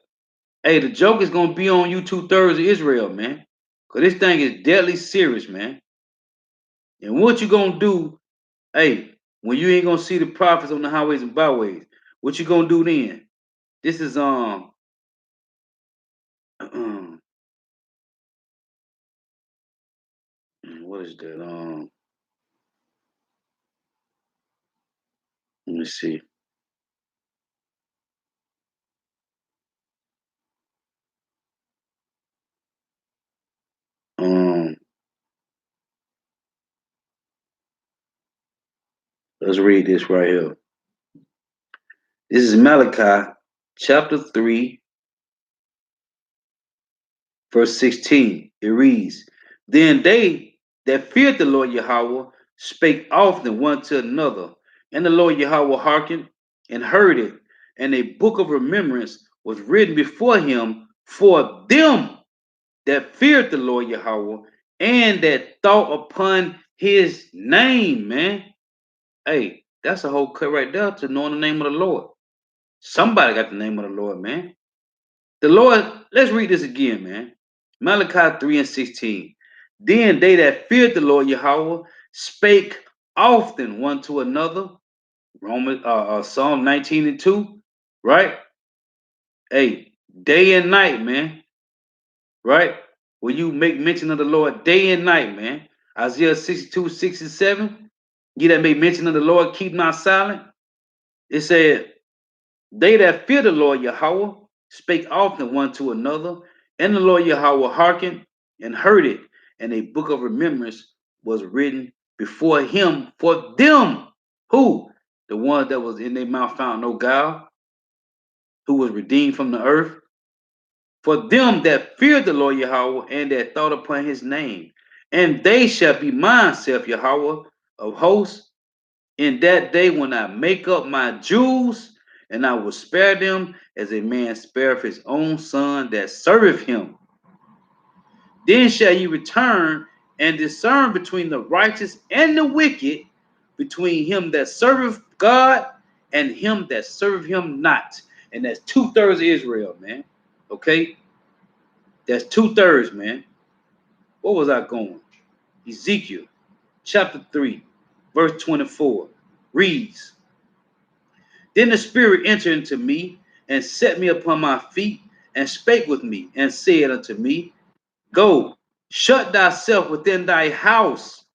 Hey, the joke is gonna be on you 2/3 of Israel, man. Cause this thing is deadly serious, man. And what you gonna do, hey, when you ain't gonna see the prophets on the highways and byways, what you gonna do then? This is what is that? Let me see. Um, let's read this right here. This is Malachi chapter 3, verse 16. It reads, "Then they that feared the Lord Yahweh spake often one to another, and the Lord Yahweh hearkened and heard it, and a book of remembrance was written before him for them that feared the Lord Yahweh and that thought upon his name," man. Hey, that's a whole cut right there to knowing the name of the Lord. Somebody got the name of the Lord, man. The Lord, let's read this again, man. Malachi 3 and 16. "Then they that feared the Lord Yahweh spake often one to another." Psalm 19 and 2, right? Hey, day and night, man, right? When you make mention of the Lord day and night, man. Isaiah 62, 6 and 7. You that make mention of the Lord, keep not silent. It said, "They that fear the Lord Yahweh spake often one to another, and the Lord Yahweh hearkened and heard it, and a book of remembrance was written before him for them." Who? The ones that was in their mouth found no guile, who was redeemed from the earth. "For them that feared the Lord Yahweh and that thought upon his name. And they shall be mine, saith Yahweh of hosts, in that day when I make up my Jews, and I will spare them as a man spareth his own son that serveth him. Then shall ye return and discern between the righteous and the wicked, between him that serveth God and him that serveth him not." And that's 2/3 of Israel, man. Okay? That's 2/3, man. What was I going? Ezekiel chapter 3, verse 24 reads, "Then the Spirit entered into me and set me upon my feet and spake with me and said unto me, Go, shut thyself within thy house."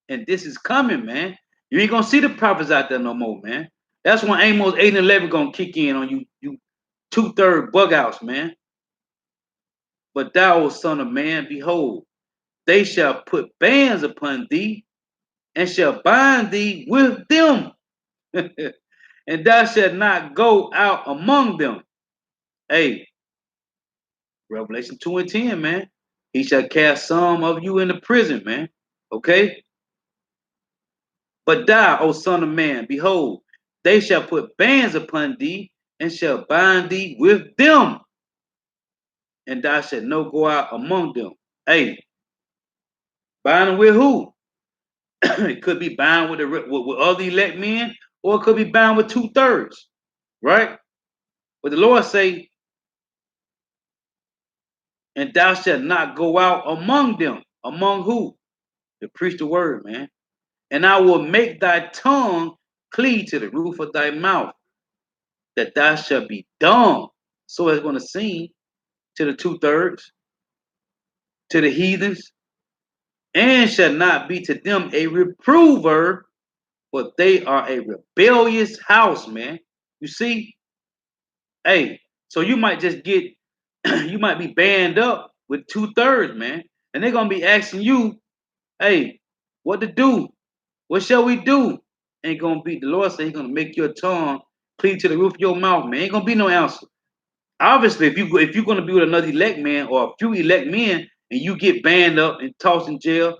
And this is coming, man. You ain't gonna see the prophets out there no more, man. That's when Amos 8 and 11 gonna kick in on you, you 2/3 bug outs, man. "But thou, O son of man, behold, they shall put bands upon thee and shall bind thee with them, and thou shalt not go out among them." Hey, Revelation 2 and 10, man. "He shall cast some of you into prison," man. Okay? "But thou, O son of man, behold, they shall put bands upon thee and shall bind thee with them, and thou shalt no go out among them. Hey, binding with who? It could be bound with, with other elect men, or it could be bound with 2/3, right? But the Lord say, and thou shalt not go out among them. Among who? To preach the word, man. And I will make thy tongue cleave to the roof of thy mouth, that thou shalt be dumb. So it's going to sing to the 2/3, to the heathens, and shall not be to them a reprover, for they are a rebellious house, man. You see, hey, so you might just get, you might be banned up with 2/3, man, and they're gonna be asking you, hey, what to do? What shall we do? Ain't gonna be. The Lord said He's gonna make your tongue cleave to the roof of your mouth, man. Ain't gonna be no answer. Obviously, if you're gonna be with another elect man or a few elect men, and you get banned up and tossed in jail,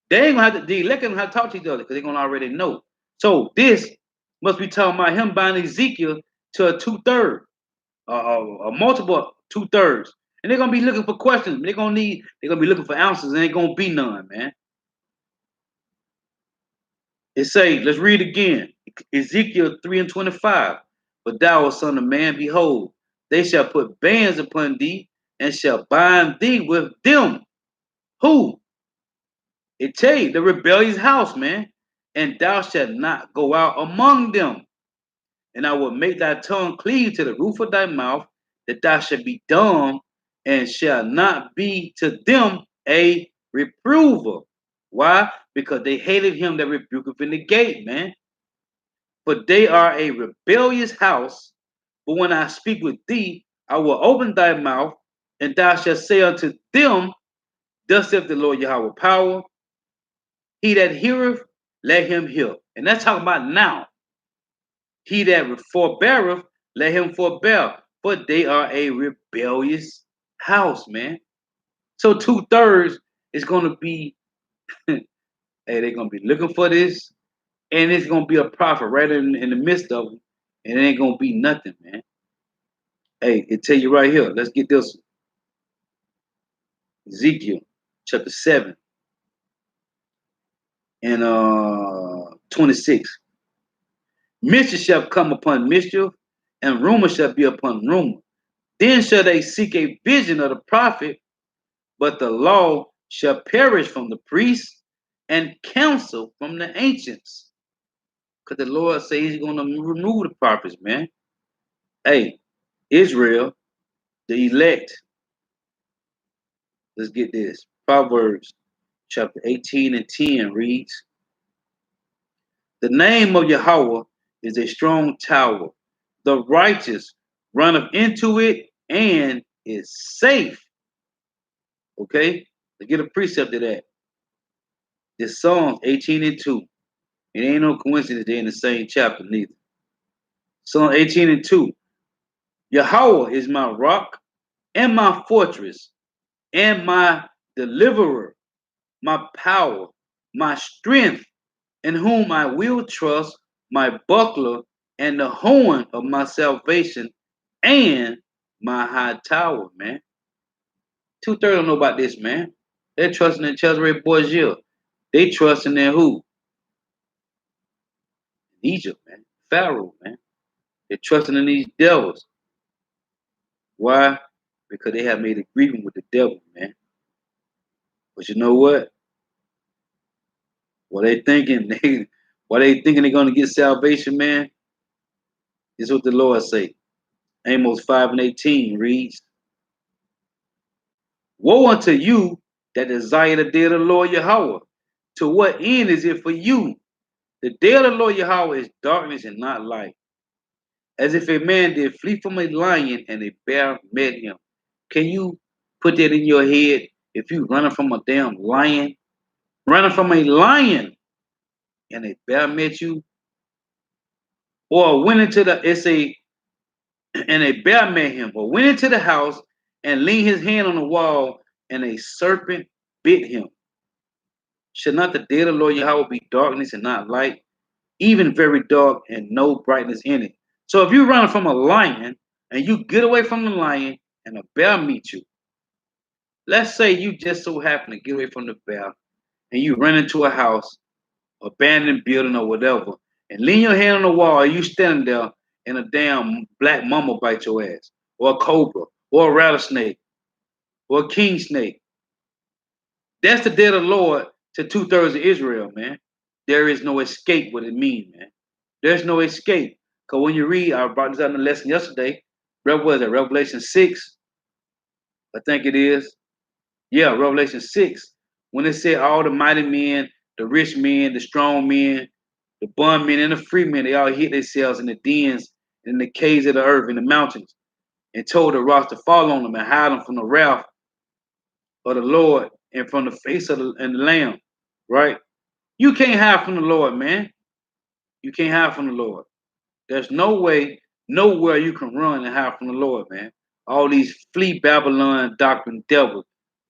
they ain't gonna have to. The elect ain't gonna have to talk to each other because they're gonna already know. So this must be talking about him binding Ezekiel to a 2/3, a multiple 2/3, and they're gonna be looking for questions. They're gonna be looking for answers, and ain't gonna be none, man. It say, let's read again. Ezekiel 3:25. But thou, O son of man, behold, they shall put bands upon thee and shall bind thee with them. Who? It tell you, the rebellious house, man. And thou shalt not go out among them. And I will make thy tongue cleave to the roof of thy mouth, that thou shalt be dumb, and shall not be to them a reprover. Why? Because they hated him that rebuketh in the gate, man. But they are a rebellious house. But when I speak with thee, I will open thy mouth, and thou shalt say unto them, thus saith the Lord Yahweh power, he that heareth, let him hear. And that's talking about now. He that forbeareth, let him forbear. But they are a rebellious house, man. So 2/3 is going to be, hey, they're going to be looking for this, and it's going to be a prophet right in the midst of them, and it ain't going to be nothing, man. Hey, it tell you right here. Let's get this. Ezekiel chapter 7 and 26. Mischief shall come upon mischief, and rumor shall be upon rumor. Then shall they seek a vision of the prophet, but the law shall perish from the priests and counsel from the ancients. Because the Lord says He's going to remove the prophets, man. Hey, Israel, the elect. Let's get this. Proverbs chapter 18 and 10 reads, the name of Yahweh is a strong tower. The righteous runneth into it and is safe. Okay? Let's get a precept of that. This Psalms 18 and 2. It ain't no coincidence they're in the same chapter neither. Psalm 18 and 2. Yahweh is my rock and my fortress and my deliverer, my power, my strength, in whom I will trust, my buckler and the horn of my salvation and my high tower, man. 2/3 don't know about this, man. They're trusting in Cesare Borgia. They trusting in who? Egypt, man. Pharaoh, man. They're trusting in these devils. Why? Because they have made agreement with the devil, man. But you know what? What they thinking? Why they thinking they're gonna get salvation, man? This is what the Lord say. Amos 5 and 18 reads, woe unto you that desire the day of the Lord Yahweh. To what end is it for you? The day of the Lord Yahweh is darkness and not light. As if a man did flee from a lion and a bear met him. Can you put that in your head? If you running from a damn lion, running from a lion and a bear met you, or went into the, it's a, and a bear met him, or went into the house and leaned his hand on the wall and a serpent bit him. Should not the day of the Lord Yahweh be darkness and not light, even very dark and no brightness in it? So if you run from a lion and you get away from the lion and a bear meets you. Let's say you just so happen to get away from the bear and you run into a house, abandoned building or whatever, and lean your hand on the wall, and you standing there and a damn black mama bite your ass, or a cobra, or a rattlesnake, or a king snake. That's the day of the Lord to 2/3 of Israel, man. There is no escape what it means, man. There's no escape. Because when you read, I brought this out in the lesson yesterday, was it Revelation 6, I think it is. Yeah, Revelation 6. When it said all the mighty men, the rich men, the strong men, the bondmen, and the free men, they all hid themselves in the dens, in the caves of the earth, in the mountains, and told the rocks to fall on them and hide them from the wrath of the Lord and from the face of the Lamb, right? You can't hide from the Lord, man. You can't hide from the Lord. There's no way, nowhere you can run and hide from the Lord, man. All these flee Babylon doctrine devils,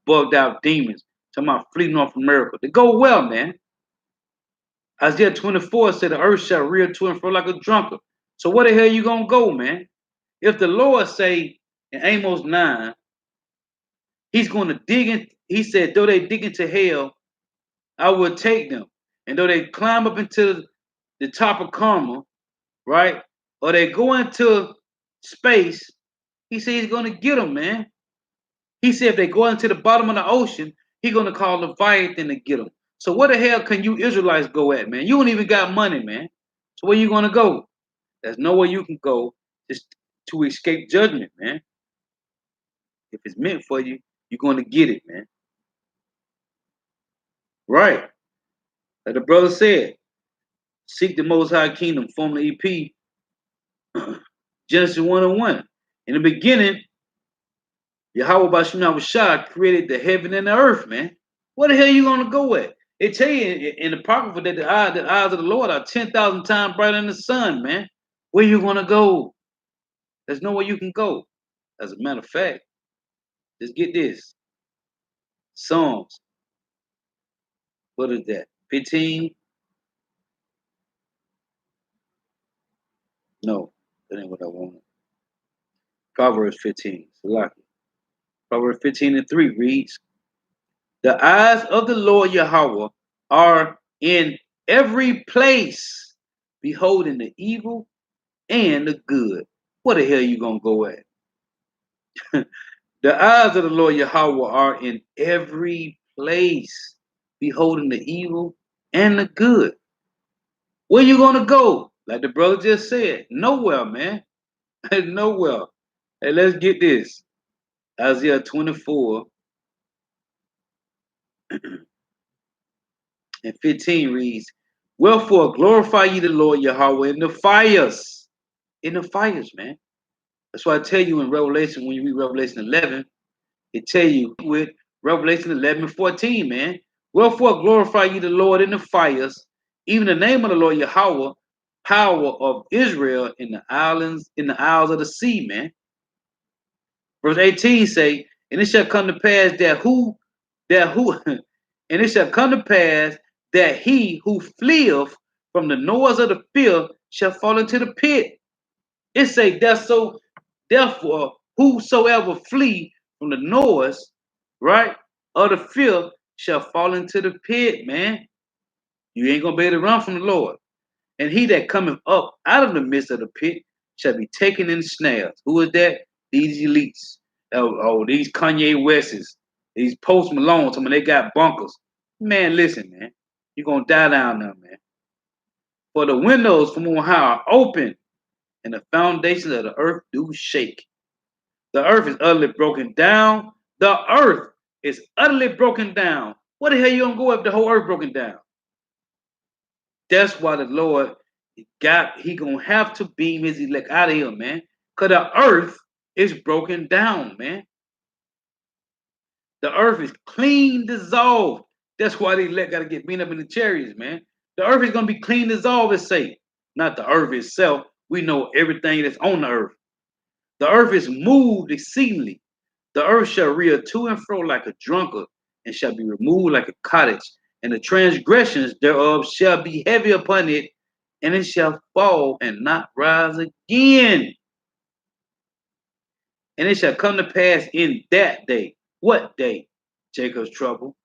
bugged out demons, talking about flee North America. They go well, man. Isaiah 24 said the earth shall rear to and fro like a drunkard. So where the hell you gonna go, man? If the Lord say in Amos 9, he's gonna dig in, he said, though they dig into hell, I will take them. And though they climb up into the top of Carmel, right? Or they go into space, he said he's gonna get them, man. He said if they go into the bottom of the ocean, he's gonna call Leviathan to get them. So where the hell can you Israelites go at, man? You don't even got money, man. So where you gonna go? There's nowhere you can go just to escape judgment, man. If it's meant for you, you're gonna get it, man. Right. Like the brother said, seek the most high kingdom, form the EP, Genesis 1 and 1. In the beginning, Yahweh Bashim Shah created the heaven and the earth, man. Where the hell you gonna go at? It tell you in the Apocrypha that the eyes of the Lord are 10,000 times brighter than the sun, man. Where you gonna go? There's nowhere you can go. As a matter of fact, just get this. Psalms. What is that? 15? No, that ain't what I wanted. Proverbs 15. Salaki. Proverbs 15 and 3 reads, the eyes of the Lord Yahweh are in every place, beholding the evil and the good. Where the hell you gonna go at? The eyes of the Lord Yahweh are in every place, beholding the evil and the good. Where you gonna go? Like the brother just said, nowhere, man. Nowhere. Hey, let's get this. Isaiah 24 and 15 reads, wherefore glorify ye the Lord Yahweh in the fires. In the fires, man. That's why I tell you in Revelation, when you read Revelation 11, it tell you with Revelation 11 and 14, man. Wherefore glorify ye the Lord in the fires, even the name of the Lord Yahweh, power of Israel in the islands, in the isles of the sea, man. Verse 18 say, and it shall come to pass and it shall come to pass that he who fleeth from the noise of the field shall fall into the pit. It say that's so therefore whosoever flee from the noise, right, of the field shall fall into the pit, man. You ain't gonna be able to run from the Lord. And he that cometh up out of the midst of the pit shall be taken in snares. Who is that? These elites. Oh, these Kanye Wests, these Post Malone, some of they got bunkers. Man, listen, man. You're gonna die down there, man. For the windows from on high are open, and the foundations of the earth do shake. The earth is utterly broken down. The earth is utterly broken down. What the hell you gonna go if the whole earth broken down? That's why the Lord he gonna have to beam his elect out of here, man. Cause the earth is broken down, man. The earth is clean dissolved. That's why the elect gotta get beamed up in the chariots, man. The earth is gonna be clean dissolved, it's safe. Not the earth itself. We know everything that's on the earth. The earth is moved exceedingly. The earth shall rear to and fro like a drunkard, and shall be removed like a cottage, and the transgressions thereof shall be heavy upon it, and it shall fall and not rise again. And it shall come to pass in that day. What day? Jacob's trouble.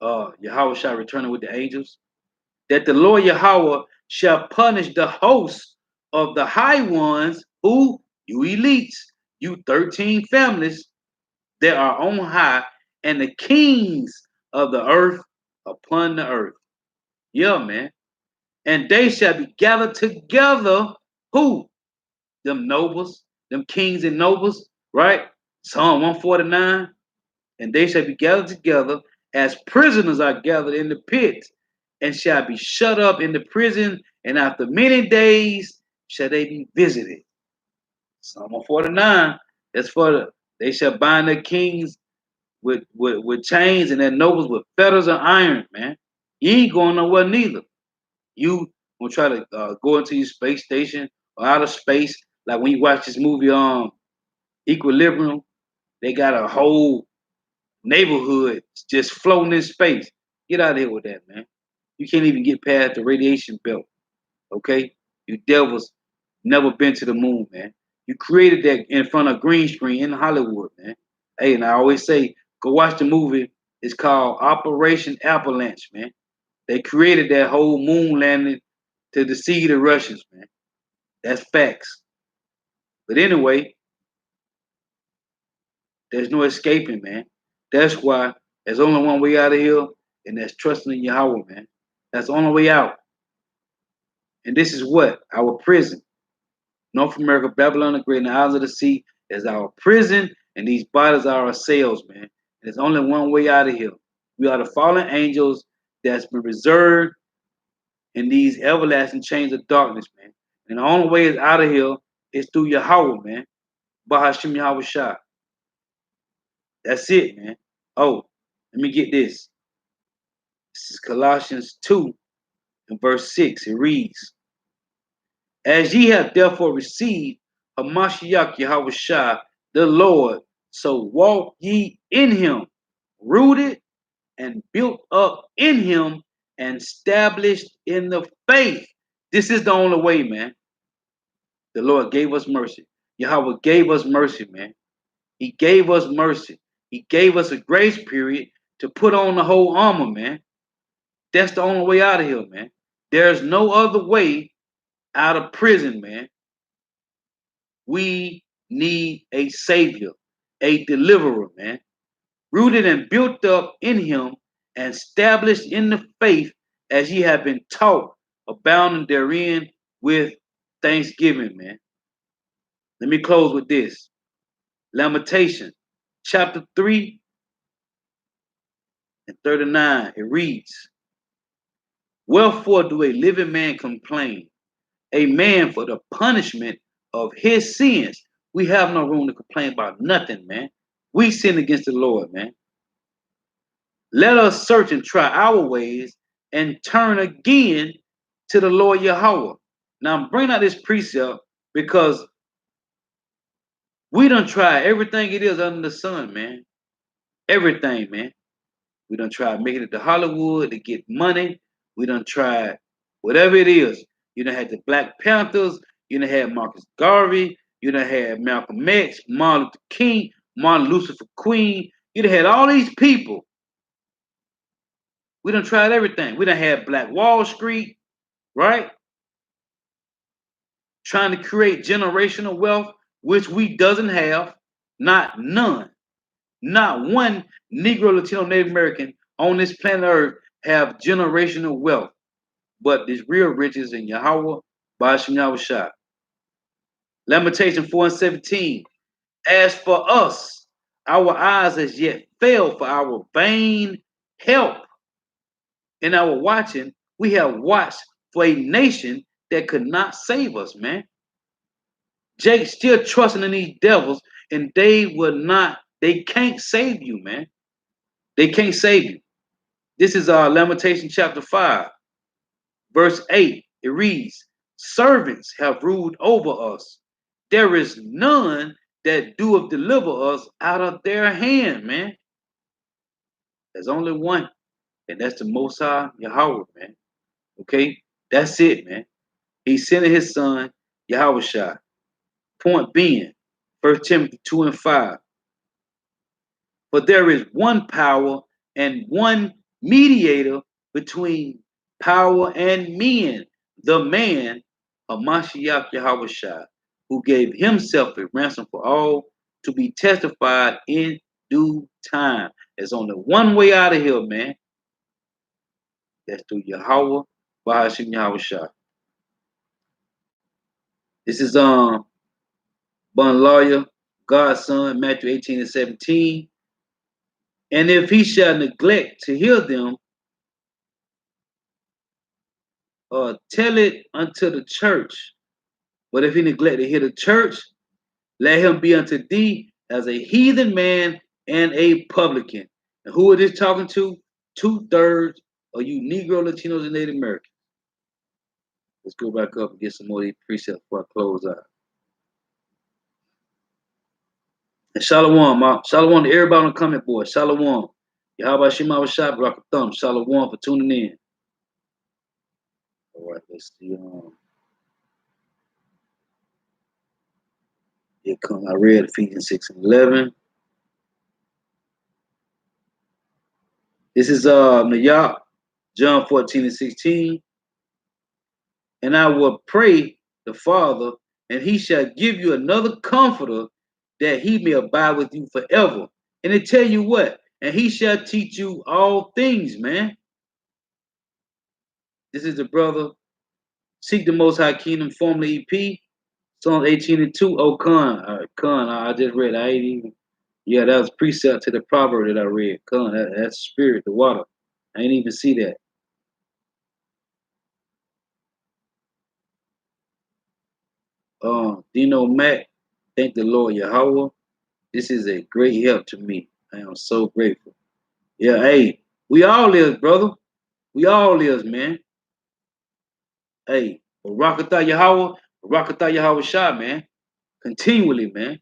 Yahweh shall return with the angels. That the Lord Yahweh shall punish the hosts of the high ones, who? You elites, you 13 families that are on high, and the kings of the earth upon the earth. Yeah, man. And they shall be gathered together. Who? Them nobles, them kings and nobles, right? Psalm 149. And they shall be gathered together as prisoners are gathered in the pit, and shall be shut up in the prison, and after many days shall they be visited. Psalm 149. That's for they shall bind their kings with chains, and their nobles with fetters of iron, man. You ain't going nowhere neither. You gonna try to go into your space station or outer space, like when you watch this movie Equilibrium, they got a whole neighborhood just floating in space. Get out of here with that, man. You can't even get past the radiation belt. Okay? You devils never been to the moon, man. You created that in front of green screen in Hollywood, man. Hey, and I always say, go watch the movie. It's called Operation Avalanche, man. They created that whole moon landing to deceive the Russians, man. That's facts. But anyway, there's no escaping, man. That's why there's only one way out of here, and that's trusting in Yahweh, man. That's the only way out. And this is what? Our prison. North America, Babylon the Great, and the Isles of the Sea is our prison, and these bodies are our cells, man. And there's only one way out of here. We are the fallen angels that's been reserved in these everlasting chains of darkness, man. And the only way is out of here is through Yahweh, man. Bahashim Yahweh Shah. That's it, man. Oh, let me get this. This is Colossians 2 and verse 6. It reads, as ye have therefore received Hamashiach Yahweh Shah, the Lord, so walk ye in him, rooted and built up in him, and established in the faith. This is the only way, man. The Lord gave us mercy. Yahweh gave us mercy, man. He gave us mercy. He gave us a grace period to put on the whole armor, man. That's the only way out of here, man. There's no other way out of prison, man. We need a savior, a deliverer, man. Rooted and built up in him, and established in the faith as ye have been taught, abounding therein with thanksgiving, man. Let me close with this. Lamentation, chapter 3 and 39. It reads, wherefore do a living man complain? A man for the punishment of his sins. We have no room to complain about nothing, man. We sin against the Lord, man. Let us search and try our ways and turn again to the Lord Yahweh. Now I'm bringing out this precept because we done try everything it is under the sun, man. Everything, man. We done try making it to Hollywood to get money. We done tried whatever it is. You done had the Black Panthers. You done had Marcus Garvey. You done had Malcolm X, Martin Luther King, Martin Lucifer Queen. You done had all these people. We done tried everything. We done had Black Wall Street, right? Trying to create generational wealth, which we doesn't have. Not none. Not one Negro, Latino, Native American on this planet Earth have generational wealth. But this real riches in Yahweh, Ba'ashim Yahweh Shah. Lamentation 4 and 17. As for us, our eyes as yet fail for our vain help. In our watching, we have watched for a nation that could not save us, man. Jake still trusting in these devils, and they can't save you, man. They can't save you. This is Lamentation chapter 5, verse 8. It reads, servants have ruled over us. There is none that doeth deliver us out of their hand, man. There's only one, and that's the Most High Yahweh, man. Okay? That's it, man. He sent his son, Yahweh Shai. Point being, First Timothy 2 and 5. For there is one power and one mediator between power and men, the man of Mashiach Yahushua, who gave himself a ransom for all to be testified in due time. There's only one way out of here, man. That's through Yahweh, Bahashim Yahushua. This is Bun Lawyer, God's son, Matthew 18 and 17. And if he shall neglect to hear them, tell it unto the church. But if he neglect to hear the church, let him be unto thee as a heathen man and a publican. And who it is talking to? 2/3 of you Negro, Latinos, and Native Americans. Let's go back up and get some more of these precepts before I close out. And Shalom, Shalom to everybody on the comment board. Shalom. Yahweh Shema Rashab, rock a thumb. Shalom for tuning in. All right, let's see. Here come. I read Ephesians 6 and 11. This is Nayah, John 14 and 16. And I will pray the Father, and he shall give you another comforter, that he may abide with you forever. And it tell you what, and he shall teach you all things, man. This is the brother. Seek the Most High Kingdom, formerly EP. Psalms 18 and 2. Oh, Khan, I just read. I ain't even. Yeah, that was precept to the proverb that I read. Khan, that's spirit, the water. I ain't even see that. Dino Mac, thank the Lord Yahweh. This is a great help to me. I am so grateful. Yeah, hey, we all is, brother. We all is, man. Hey, Barakatah Yahweh, Barakatah Yahweh Shah, man. Continually, man.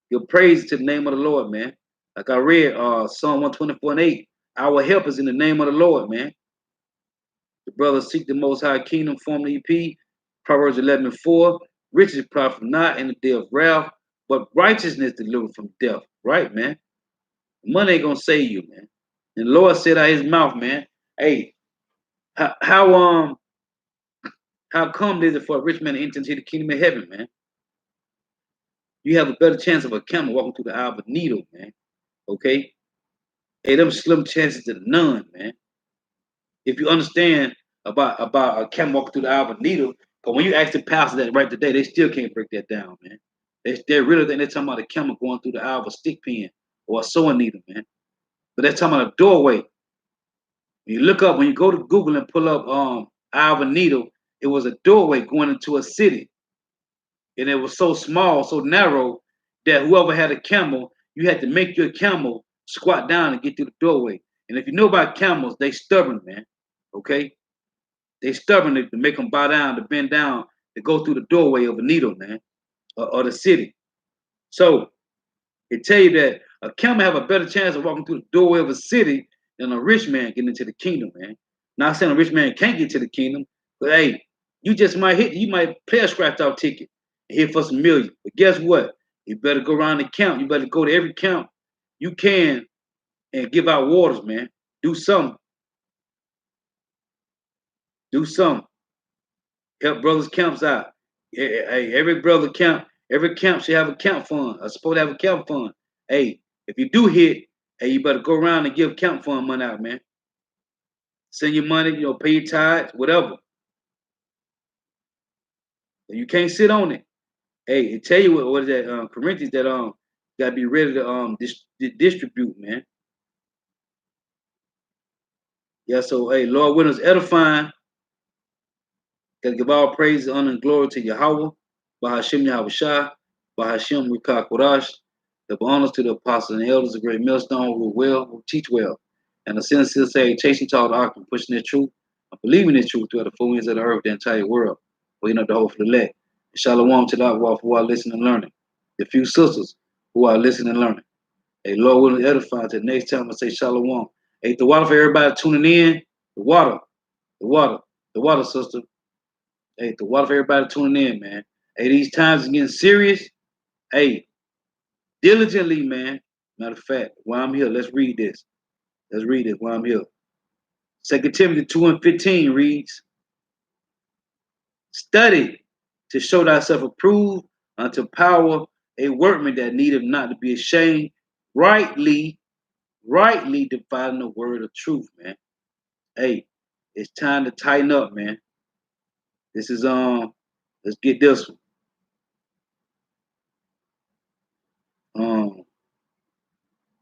Your praise to the name of the Lord, man. Like I read Psalm 124 and 8. Our help is in the name of the Lord, man. The brothers seek the Most High Kingdom, formerly EP. Proverbs 11 and 4. Riches profit not in the day of wrath, but righteousness delivered from death. Right, man? Money ain't gonna save you, man. And the Lord said out his mouth, man, hey, how come is it for a rich man to enter into the kingdom of heaven, man? You have a better chance of a camel walking through the eye of a needle, man. Okay? Hey, them slim chances to none, man. If you understand about a camel walking through the eye of a needle, but when you ask the pastor that right today, they still can't break that down, man. They really think they're talking about a camel going through the eye of a stick pin or a sewing needle, man. But they're talking about a doorway. When you look up, when you go to Google and pull up eye of a needle, it was a doorway going into a city. And it was so small, so narrow, that whoever had a camel, you had to make your camel squat down and get through the doorway. And if you know about camels, they stubborn, man. Okay? They stubborn to make them bow down, to bend down, to go through the doorway of a needle, man, or the city. So it tell you that a camel have a better chance of walking through the doorway of a city than a rich man getting into the kingdom, man. Not saying a rich man can't get to the kingdom, but hey, you might play a scratch off ticket and hit for some million. But guess what? You better go around the camp. You better go to every camp you can and give out waters, man. Do something. Do something. Help brothers camps out. Hey, every camp should have a camp fund. I'm supposed to have a camp fund. Hey, if you do hit, hey, you better go around and give camp fund money out, man. Send your money, pay your tithes, whatever. You can't sit on it. Hey, it tell you what is that Corinthians that gotta be ready to distribute, man. Yeah, so hey, Lord willing, edifying. Gotta give all praise, honor, and glory to Yahweh, Bahashim Yahushua, Bahashim Rikah Kodash. Give honors to the apostles and elders, the great millstone who teach well. And the sincere say, chasing tall the ark and pushing their truth, and believing in truth throughout the four winds of the earth, the entire world. We know the whole for the elect. Shalom to the who are listening and learning. The few sisters who are listening and learning. Hey, Lord willing to edify till next time I say shalom. Hey, the water for everybody tuning in. The water, the water, the water, sister. Hey, the water for everybody tuning in, man. Hey, these times are getting serious. Hey, diligently, man. Matter of fact, while I'm here, let's read this. Let's read it while I'm here. 2 Timothy 2:15 reads, study to show thyself approved unto power, a workman that needeth not to be ashamed, rightly, rightly dividing the word of truth, man. Hey, it's time to tighten up, man. This is let's get this one. Um,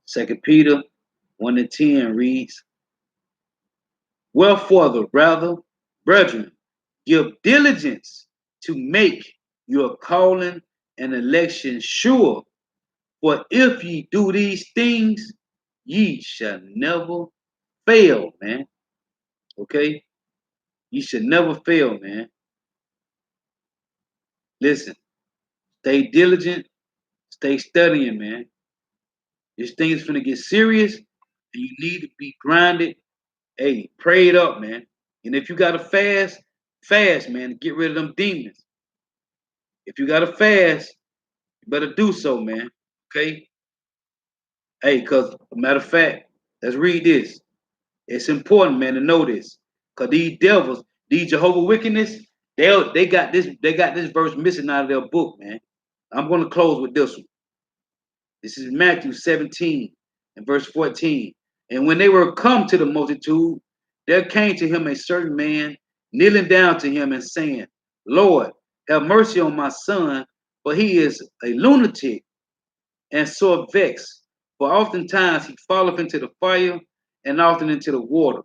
2 Peter 1:10 reads, wherefore the rather, brethren, give diligence to make your calling and election sure. For if ye do these things, ye shall never fail, man. Okay? You should never fail, man. Listen, stay diligent, stay studying, man. This thing is gonna get serious, and you need to be grinded. Hey, pray it up, man. And if you gotta fast, fast, man, to get rid of them demons. If you gotta fast, you better do so, man. Okay? Hey, cause matter of fact, let's read this. It's important, man, to know this. Cause these devils, these Jehovah wickedness, they got this verse missing out of their book, man. I'm gonna close with this one. This is Matthew 17 and verse 14. And when they were come to the multitude, there came to him a certain man, kneeling down to him and saying, Lord, have mercy on my son, for he is a lunatic and sore vexed. For oftentimes he falleth into the fire and often into the water.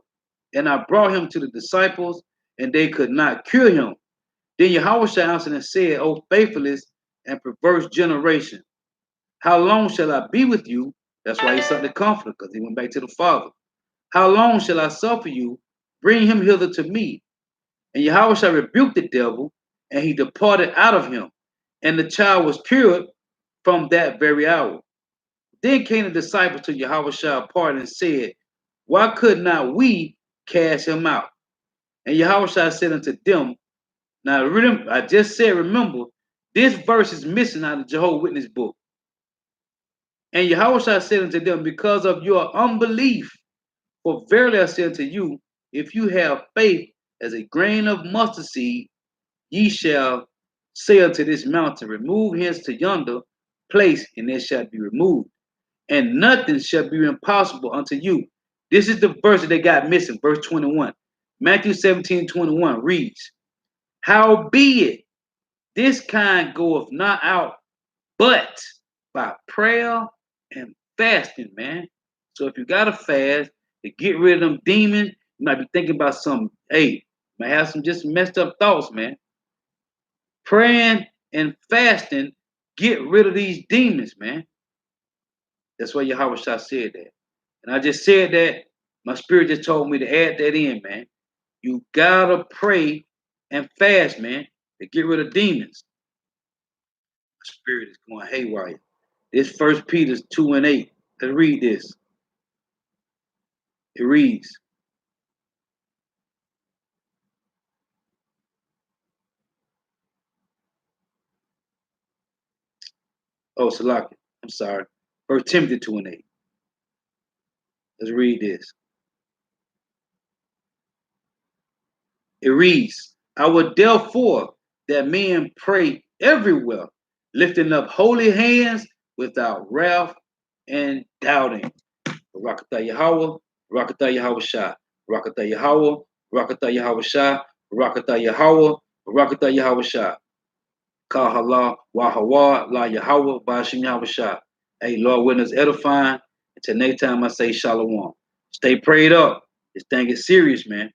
And I brought him to the disciples, and they could not cure him. Then Yahushua answered and said, O faithless and perverse generation, how long shall I be with you? That's why he sent the comforter, because he went back to the Father. How long shall I suffer you? Bring him hither to me. And Yahushua rebuked the devil, and he departed out of him. And the child was cured from that very hour. Then came the disciples to Yahushua apart and said, why could not we cast him out? And Yahushua said unto them, now I just said, remember, this verse is missing out of the Jehovah's Witness book. And Yahushua said unto them, because of your unbelief, for verily I say unto you, if you have faith as a grain of mustard seed, ye shall say unto this mountain, remove hence to yonder place, and it shall be removed. And nothing shall be impossible unto you. This is the verse that they got missing, verse 21. Matthew 17:21 reads, howbeit this kind goeth not out but by prayer and fasting, man. So if you gotta fast to get rid of them demons, you might be thinking about some, hey, you might have some just messed up thoughts, man. Praying and fasting, get rid of these demons, man. That's why Yahweh Shah said that. And I just said that, my spirit just told me to add that in, man. You gotta pray and fast, man, to get rid of demons. My spirit is going haywire. This First Peter 2:8. Let's read this. It reads, oh, Salaki, I'm sorry. First Timothy 2:8. Let's read this. It reads, I would therefore that men pray everywhere, lifting up holy hands without wrath and doubting. Barakatah Yahweh, Barakatah Yahweh Shah, Barakatah Yahweh, Barakatah Yahweh Shah, Barakatah Yahweh, Barakatah Yahweh Shah. Kahala, Wahawa, La Yahweh, Bashim Yahweh Shah. Hey, Lord, witness edifying. Until next time, I say Shalom. Stay prayed up. This thing is serious, man.